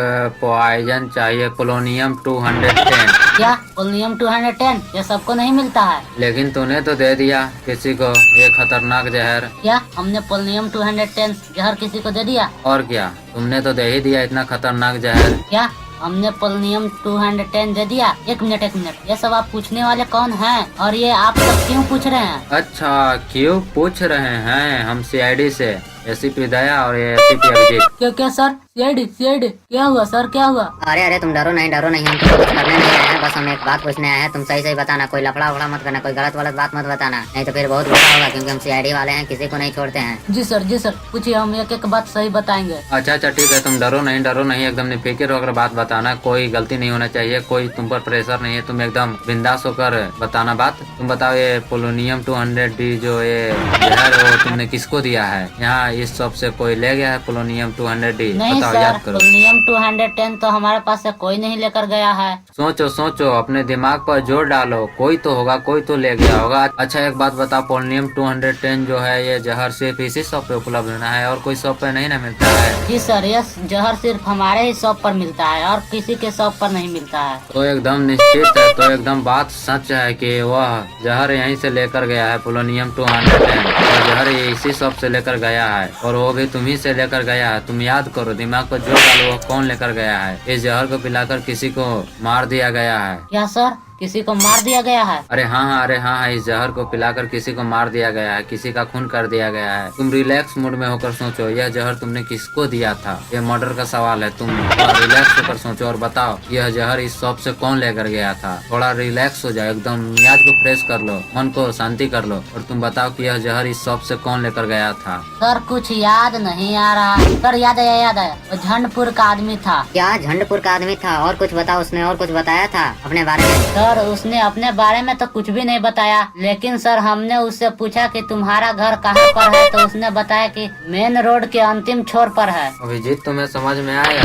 पॉइजन चाहिए, पोलोनियम 210। क्या पोलोनियम 210? ये सबको नहीं मिलता है। लेकिन तूने तो दे दिया किसी को ये खतरनाक जहर। क्या हमने पोलोनियम 210 जहर किसी को दे दिया? और क्या, तुमने तो दे ही दिया इतना खतरनाक जहर। क्या हमने पोलोनियम 210 दे दिया? एक मिनट, ये सब आप पूछने वाले कौन हैं और ये आप सब क्यों पूछ रहे हैं? अच्छा, क्यों पूछ रहे हैं? हम सीआईडी से एसीपी दया और एसीपी अभिजीत। क्या सर? सीआईडी क्या हुआ सर, क्या हुआ? अरे अरे तुम डरो नहीं हम तो कुछ करने नहीं आए हैं, बस हम एक बात पूछने आए हैं। तुम सही बताना, कोई लफड़ा वफड़ा मत करना, कोई गलत बात मत बताना, नहीं तो फिर बहुत बुरा होगा, क्योंकि हम सीआईडी वाले हैं, किसी को नहीं छोड़ते हैं। जी सर पूछिए, हम एक एक बात सही बताएंगे। अच्छा ठीक है, तुम डरो नहीं, एकदम निफिक्र होकर बात बताना। कोई गलती नहीं होना चाहिए, कोई तुम पर प्रेशर नहीं है, तुम एकदम बिंदास होकर बताना बात। तुम बताओ, ये पोलोनियम 200D जो ये जहर वो तुमने किसको दिया है? यहाँ इस शॉप से कोई ले गया है पोलोनियम 200D? नहीं बताओ, सर, याद करो। पोलोनियम 210 तो हमारे पास से कोई नहीं लेकर गया है। सोचो, अपने दिमाग पर जोर डालो, कोई तो होगा, कोई तो ले गया होगा। अच्छा एक बात बताओ, पोलोनियम 210 जो है ये जहर सिर्फ इसी शॉप पे उपलब्ध होना है और कोई शॉप पे नहीं ना मिलता है? जी सर, ये जहर सिर्फ हमारे ही शॉप पर मिलता है और किसी के शॉप पर नहीं मिलता है। तो एकदम निश्चित है, तो एकदम बात सच है कि वह जहर यहीं से लेकर गया है, पोलोनियम 210, और जहर इसी शॉप से लेकर गया है, और वो भी तुम्ही से लेकर गया है। तुम याद करो, दिमाग पर जोर डालो, वो कौन लेकर गया है? इस जहर को पिलाकर किसी को मार दिया गया है। क्या सर, किसी को मार दिया गया है? अरे हाँ, इस जहर को पिलाकर किसी को मार दिया गया है, किसी का खून कर दिया गया है। तुम रिलैक्स मूड में होकर सोचो, यह जहर तुमने किसको दिया था? ये मर्डर का सवाल है, तुम थोड़ा रिलैक्स होकर सोचो और बताओ, यह जहर इस शॉप से कौन लेकर गया था? थोड़ा रिलैक्स हो जाओ, एकदम मिजाज को फ्रेश कर लो, मन को शांति कर लो, और तुम बताओ कि यह जहर इस शॉप से कौन लेकर गया था? सर कुछ याद नहीं आ रहा। सर याद आया, वो झंडपुर का आदमी था। क्या झंडपुर का आदमी था? और कुछ बताओ, उसने और कुछ बताया था अपने बारे में? सर उसने अपने बारे में तो कुछ भी नहीं बताया, लेकिन सर हमने उससे पूछा कि तुम्हारा घर कहाँ पर है, तो उसने बताया कि मेन रोड के अंतिम छोर पर है। अभिजीत, तुम्हें समझ में आया?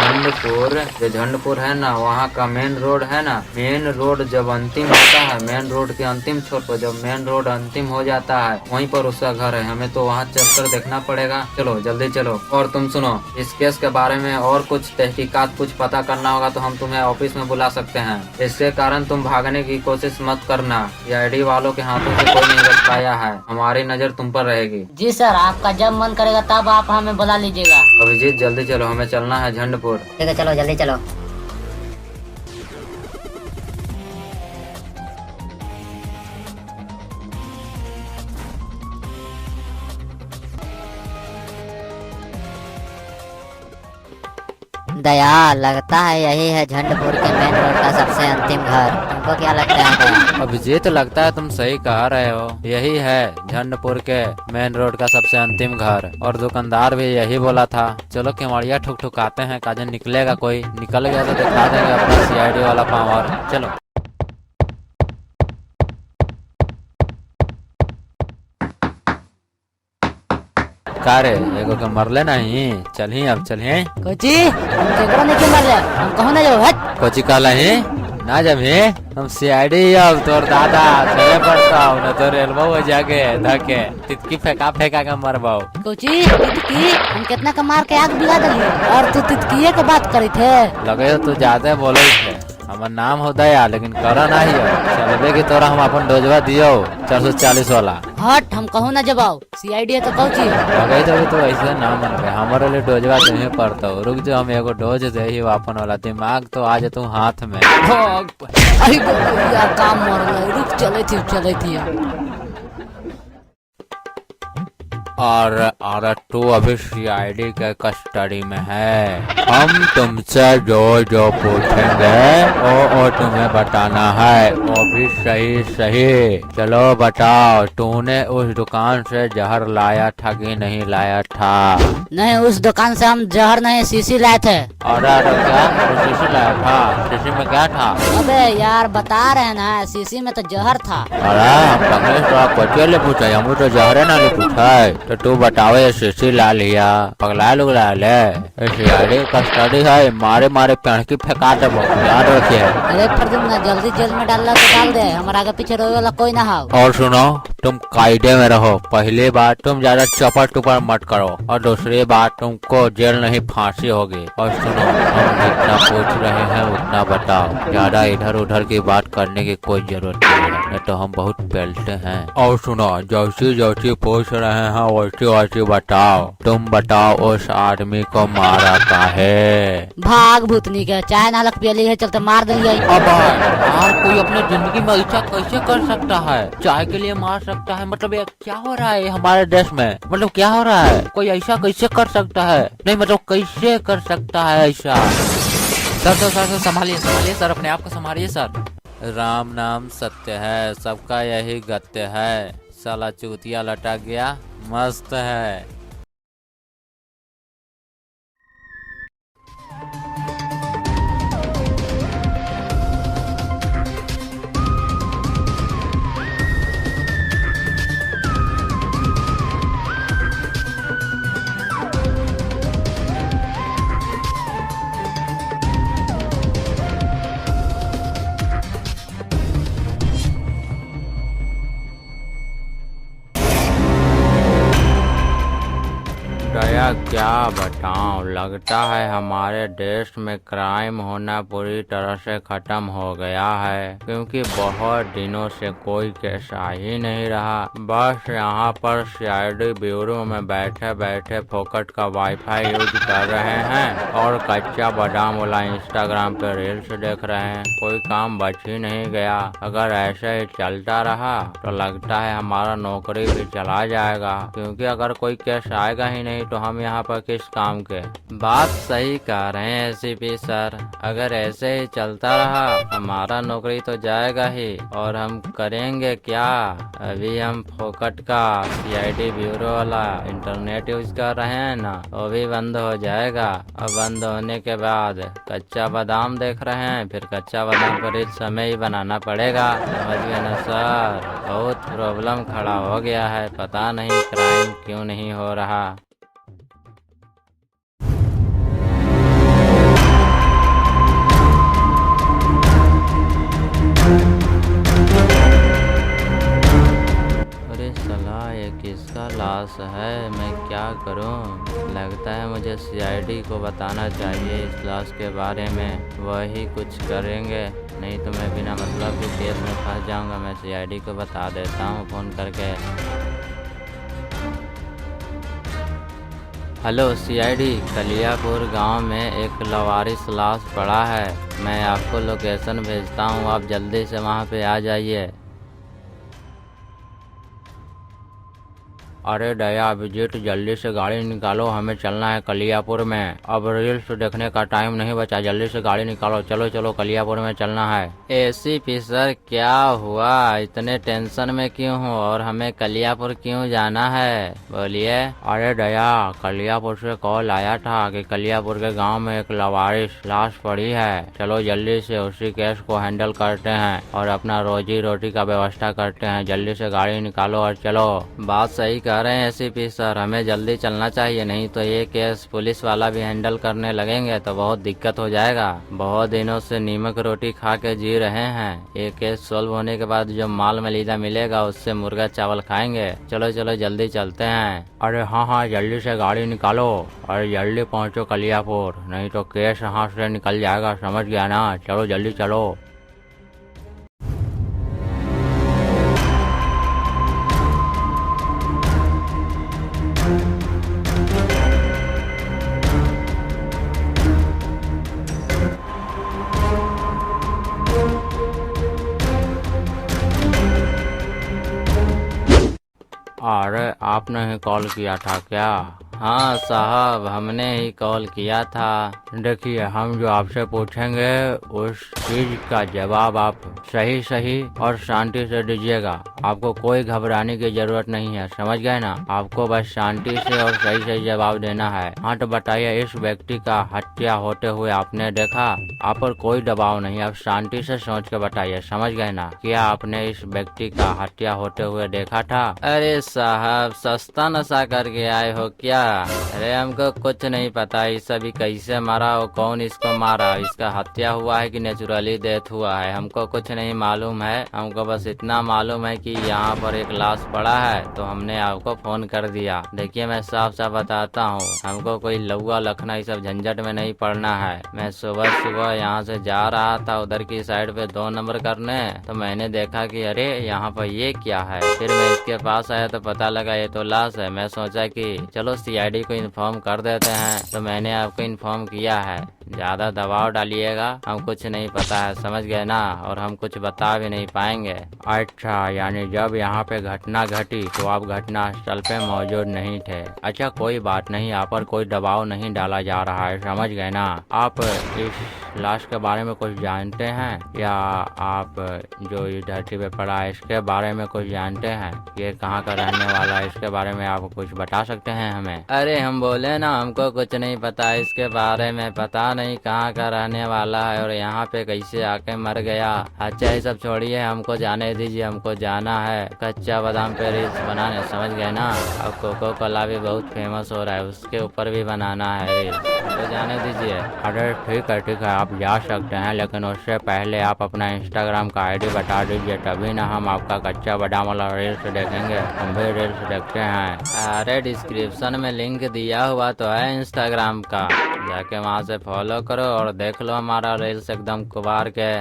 झंडपुर, जो झंडपुर है ना, वहाँ का मेन रोड है ना, मेन रोड जब अंतिम होता है, मेन रोड के अंतिम छोर पर जब मेन रोड अंतिम हो जाता है, वहीं पर उसका घर है। हमें तो वहाँ चलकर देखना पड़ेगा। चलो जल्दी चलो। और तुम सुनो, इस केस के बारे में और कुछ तहकीकात, कुछ पता करना होगा तो हम तुम्हें ऑफिस में बुला सकते हैं। इसके कारण तुम भागने की कोशिश मत करना, सीआईडी वालों के हाथों से कोई नहीं बच पाया है, हमारी नजर तुम पर रहेगी। जी सर, आपका जब मन करेगा तब आप हमें बुला लीजिएगा। अभिजीत जल्दी चलो, हमें चलना है झंडपुर। ठीक है, चलो जल्दी चलो। दया, लगता है यही है झंडपुर के मेन रोड का सबसे अंतिम घर। तुमको क्या लगता है दया? अभिजीत, लगता है तुम सही कह रहे हो, यही है झंडपुर के मेन रोड का सबसे अंतिम घर, और दुकानदार भी यही बोला था। चलो केवड़िया ठुकठुकाते हैं, काजन निकलेगा, कोई निकल गया तो दिखा देंगे अपना सीआईडी वाला पावर। चलो। का रे एगो के मरले नहीं चलही अब चलही कोची हम केकरो नहीं के मरले हम कहूं ना जो हट कोची कहला ही ना जब ही हम सीआईडी अब तोर दादा चले पड़ता न तो रेलवा हो जाके धके तितकी फेंका के मरबाओ कोची तितकी हम कितना का मार के आग बिगा दिली और तू तितकीये के बात करी थे लगे तू ज्यादा बोले थे हमार नाम हो दया लेकिन करा नहीं हो चलबे की तोरा हम अपन डोजवा दियो 440 वाला हट हम कहूं ना जबाओ सीआईडी है तो कोची लगे तो ऐसे ना मन रहे हमारे लिए डोजवा देने पड़ता हो रुक जो हम एगो डोज दे ही वापन वाला दिमाग तो आज तू हाथ में अरे यार काम मर गया रुक चले थी और तू अभी सीआईडी के कस्टडी में है हम तुमसे जो पूछेंगे वो तुम्हें बताना है वो भी सही चलो बताओ तूने उस दुकान से जहर लाया था कि नहीं लाया था नहीं उस दुकान से हम जहर नहीं शीशी लाए थे और क्या शीशी लाया था शीशी में क्या था अबे यार बता रहे ना शीशी में तो जहर था अरे हम पकड़े तो आप ले पूछा हम तो जहरे ना ले पूछा तो तू बताओ ये शीशी ला लिया पगला लोग ला ले सीआईडी का स्टडी है मारे पेड़ फेंका दे याद रखिए अरे प्रदीप ना जल्दी जेल में डालना तो डाल दे हमारे आगे पीछे रोए वाला कोई ना हो और सुनो तुम कायदे में रहो पहली बात तुम ज्यादा चपर टुपर मत करो और दूसरी बात तुमको जेल नहीं फांसी होगी और सुनो हम जितना पूछ रहे हैं उतना बताओ ज्यादा इधर उधर की बात करने की कोई जरूरत नहीं तो हम बहुत पेलते हैं और सुनो जैसी पूछ रहे हैं वैसी बताओ तुम बताओ उस आदमी को मारा काहे भाग भूतनी के चाय नालक पियली है चलते मार दिलिए अब यार कोई अपने जिंदगी में ऐसा कैसे कर सकता है चाय के लिए मार सकता है मतलब ये क्या हो रहा है हमारे देश में मतलब क्या हो रहा है कोई ऐसा कैसे कर सकता है नहीं मतलब कैसे कर सकता है ऐसा सर संभालिए सर अपने आप को संभालिए सर राम नाम सत्य है सबका यही गत्य है साला चूतिया लटक गया मस्त है दया क्या बताऊं लगता है हमारे देश में क्राइम होना पूरी तरह से खत्म हो गया है क्योंकि बहुत दिनों से कोई केस आ ही नहीं रहा बस यहाँ पर सीआईडी ब्यूरो में बैठे फोकट का वाईफाई यूज कर रहे हैं और कच्चा बादाम वाला इंस्टाग्राम पे रील्स देख रहे हैं कोई काम बच ही नहीं गया अगर ऐसे ही चलता रहा तो लगता है हमारा नौकरी भी चला जाएगा क्योंकि अगर कोई केस आएगा ही नहीं तो हम यहाँ पर किस काम के बात सही कह रहे हैं एसीपी सर अगर ऐसे ही चलता रहा हमारा नौकरी तो जाएगा ही और हम करेंगे क्या अभी हम फोकट का सीआईडी ब्यूरो वाला इंटरनेट यूज कर रहे हैं ना वो भी बंद हो जाएगा और बंद होने के बाद कच्चा बादाम देख रहे हैं फिर कच्चा बादाम पर इस समय ही बनाना पड़ेगा समझ गए ना सर बहुत प्रॉब्लम खड़ा हो गया है पता नहीं क्राइम क्यों नहीं हो रहा किसका लाश है मैं क्या करूं लगता है मुझे सीआईडी को बताना चाहिए इस लाश के बारे में वही कुछ करेंगे नहीं तो मैं बिना मतलब के केस में फंस जाऊंगा मैं सीआईडी को बता देता हूं फोन करके हेलो सीआईडी कलियापुर गांव में एक लवारिस लाश पड़ा है मैं आपको लोकेशन भेजता हूं आप जल्दी से वहां पे आ जाइए अरे दया अभिजीत जल्दी से गाड़ी निकालो हमें चलना है कलियापुर में अब रील्स देखने का टाइम नहीं बचा जल्दी से गाड़ी निकालो चलो कलियापुर में चलना है एसीपी सर क्या हुआ इतने टेंशन में क्यों हो और हमें कलियापुर क्यों जाना है बोलिए अरे दया कलियापुर से कॉल आया था कि कलियापुर के गांव में एक लवारिस लाश पड़ी है चलो जल्दी से उसी केस को हैंडल करते हैं और अपना रोजी रोटी का व्यवस्था करते हैं जल्दी से गाड़ी निकालो और चलो बात सही कह रहे हैं एसीपी सर, हमें जल्दी चलना चाहिए, नहीं तो ये केस पुलिस वाला भी हैंडल करने लगेंगे तो बहुत दिक्कत हो जाएगा। बहुत दिनों से नीमक रोटी खा के जी रहे हैं। ये केस सॉल्व होने के बाद जो माल मलीदा मिलेगा उससे मुर्गा चावल खाएंगे। चलो चलो जल्दी चलते हैं। अरे हाँ हाँ, जल्दी से गाड़ी निकालो और जल्दी पहुँचो कलियापुर, नहीं तो केस यहाँ से निकल जाएगा, समझ गया ना। चलो जल्दी चलो। अरे आपने ही कॉल किया था क्या? हाँ साहब, हमने ही कॉल किया था। देखिए, हम जो आपसे पूछेंगे उस चीज का जवाब आप सही सही और शांति से दीजिएगा। आपको कोई घबराने की जरूरत नहीं है, समझ गए ना। आपको बस शांति से और सही सही जवाब देना है। हाँ तो बताइए, इस व्यक्ति का हत्या होते हुए आपने देखा? आप पर कोई दबाव नहीं, आप शांति से सोच के बताइए, समझ गए ना। क्या आपने इस व्यक्ति का हत्या होते हुए देखा था? अरे साहब, सस्ता नशा करके आए हो क्या? अरे हमको कुछ नहीं पता, इस अभी कैसे मारा और कौन इसको मारा, इसका हत्या हुआ है कि नेचुरली डेथ हुआ है, हमको कुछ नहीं मालूम है। हमको बस इतना मालूम है कि यहाँ पर एक लाश पड़ा है तो हमने आपको फोन कर दिया। देखिए, मैं साफ साफ बताता हूँ, हमको कोई लौआ लखना इस सब झंझट में नहीं पड़ना है। मैं सुबह सुबह यहाँ से जा रहा था उधर की साइड पे 2 नंबर करने, तो मैंने देखा कि अरे यहाँ पर ये क्या है। फिर मैं इसके पास आया तो पता लगा ये तो लाश है। मैं सोचा कि चलो सीआईडी को इन्फॉर्म कर देते हैं, तो मैंने आपको इन्फॉर्म किया है। ज्यादा दबाव डालिएगा, हम कुछ नहीं पता है, समझ गए ना, और हम कुछ बता भी नहीं पाएंगे। अच्छा, यानी जब यहाँ पे घटना घटी तो आप घटना स्थल पे मौजूद नहीं थे। अच्छा, कोई बात नहीं, आप पर कोई दबाव नहीं डाला जा रहा है, समझ गए ना। आप इस लाश के बारे में कुछ जानते हैं, या आप जो इस धरती पे पड़ा है इसके बारे में कुछ जानते हैं? ये कहाँ का रहने वाला है, इसके बारे में आप कुछ बता सकते हैं हमें? अरे हम बोले ना, हमको कुछ नहीं पता इसके बारे में, पता नहीं कहाँ का रहने वाला है और यहाँ पे कैसे आके मर गया। अच्छा, ये सब छोड़िए, हमको जाने दीजिए। हमको जाना है कच्चा बादाम पे रील्स बनाने, समझ गए ना। अब कोको कोला भी बहुत फेमस हो रहा है, उसके ऊपर भी बनाना है रील्स, तो जाने दीजिए। अरे ठीक है, आप जा सकते हैं, लेकिन उससे पहले आप अपना इंस्टाग्राम का आईडी बता दीजिए, तभी ना हम आपका कच्चा बादाम वाला रील्स देखेंगे। हम भी रील्स देखते हैं। अरे डिस्क्रिप्शन में लिंक दिया हुआ तो है इंस्टाग्राम का, जाके वहाँ से फॉलो करो और देख लो हमारा रील्स एकदम कुबार के।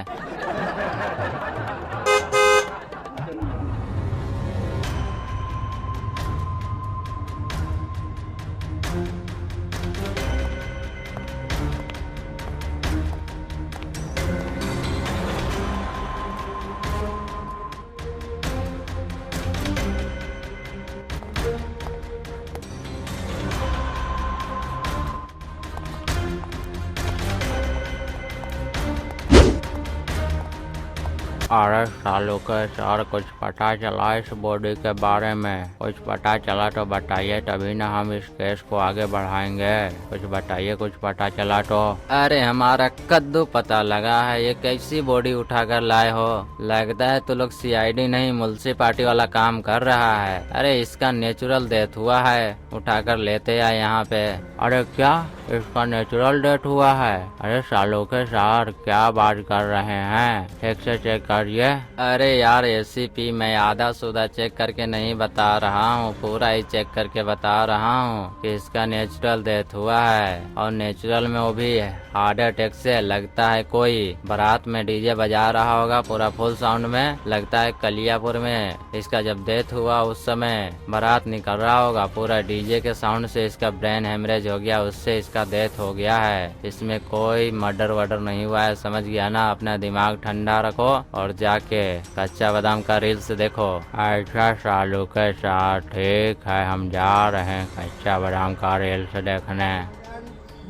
अरे सालों के सर, कुछ पता चला इस बॉडी के बारे में? कुछ पता चला तो बताइए, तभी ना हम इस केस को आगे बढ़ाएंगे। कुछ बताइए, कुछ पता चला तो। अरे हमारा कद्दू पता लगा है, ये कैसी बॉडी उठाकर लाए हो? लगता है तो लोग सीआईडी नहीं म्युनिसिपैलिटी वाला काम कर रहा है। अरे इसका नेचुरल डेथ हुआ है, उठाकर लेते आए यहाँ पे। अरे क्या, इसका नेचुरल डेथ हुआ है? अरे सालों के सर, क्या बात कर रहे हैं? ठीक से चेक करिए। अरे यार एसीपी, मैं आधा सूधा चेक करके नहीं बता रहा हूँ, पूरा ही चेक करके बता रहा हूँ कि इसका नेचुरल डेथ हुआ है। और नेचुरल में वो भी हार्ट अटैक से। लगता है कोई बारात में डीजे बजा रहा होगा पूरा फुल साउंड में। लगता है कलियापुर में इसका जब डेथ हुआ उस समय बारात निकल रहा होगा, पूरा डीजे के साउंड से इसका ब्रेन हेमरेज हो गया, उससे इसका डेथ हो गया है। इसमें कोई मर्डर वर्डर नहीं हुआ है, समझ गया ना। अपना दिमाग ठंडा रखो और जाके कच्चा बादाम का रील्स देखो। अच्छा सालू के साथ, ठीक है, हम जा रहे हैं कच्चा बादाम का रील्स देखने।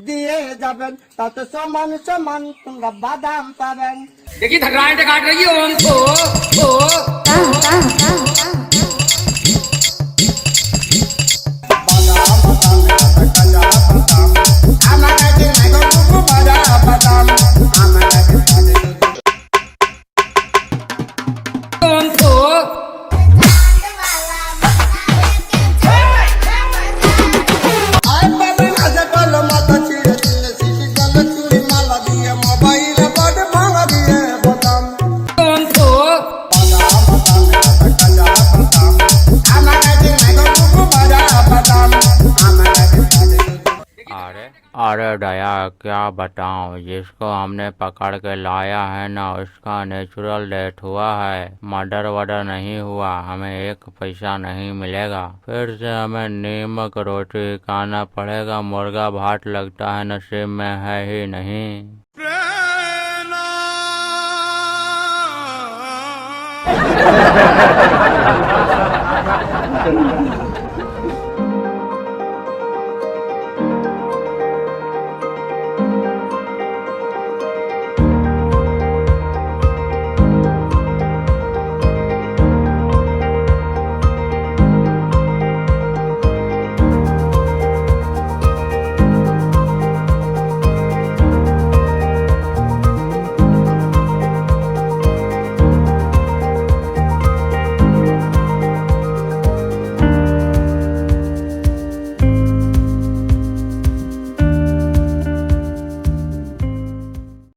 দিয়ে যাবেন তাতে সমান সমান তোমরা বাদাম পাবেন। देखिए थकराएं काट रही है আমার কাছে নাই গো টুকু বাদাম, আমার কাছে নাই গো हमको अरे दया क्या बताऊं, जिसको हमने पकड़ के लाया है ना उसका नेचुरल डेथ हुआ है, मर्डर वर्डर नहीं हुआ, हमें एक पैसा नहीं मिलेगा, फिर से हमें नीमक रोटी खाना पड़ेगा, मुर्गा भात लगता है नसीब में है ही नहीं।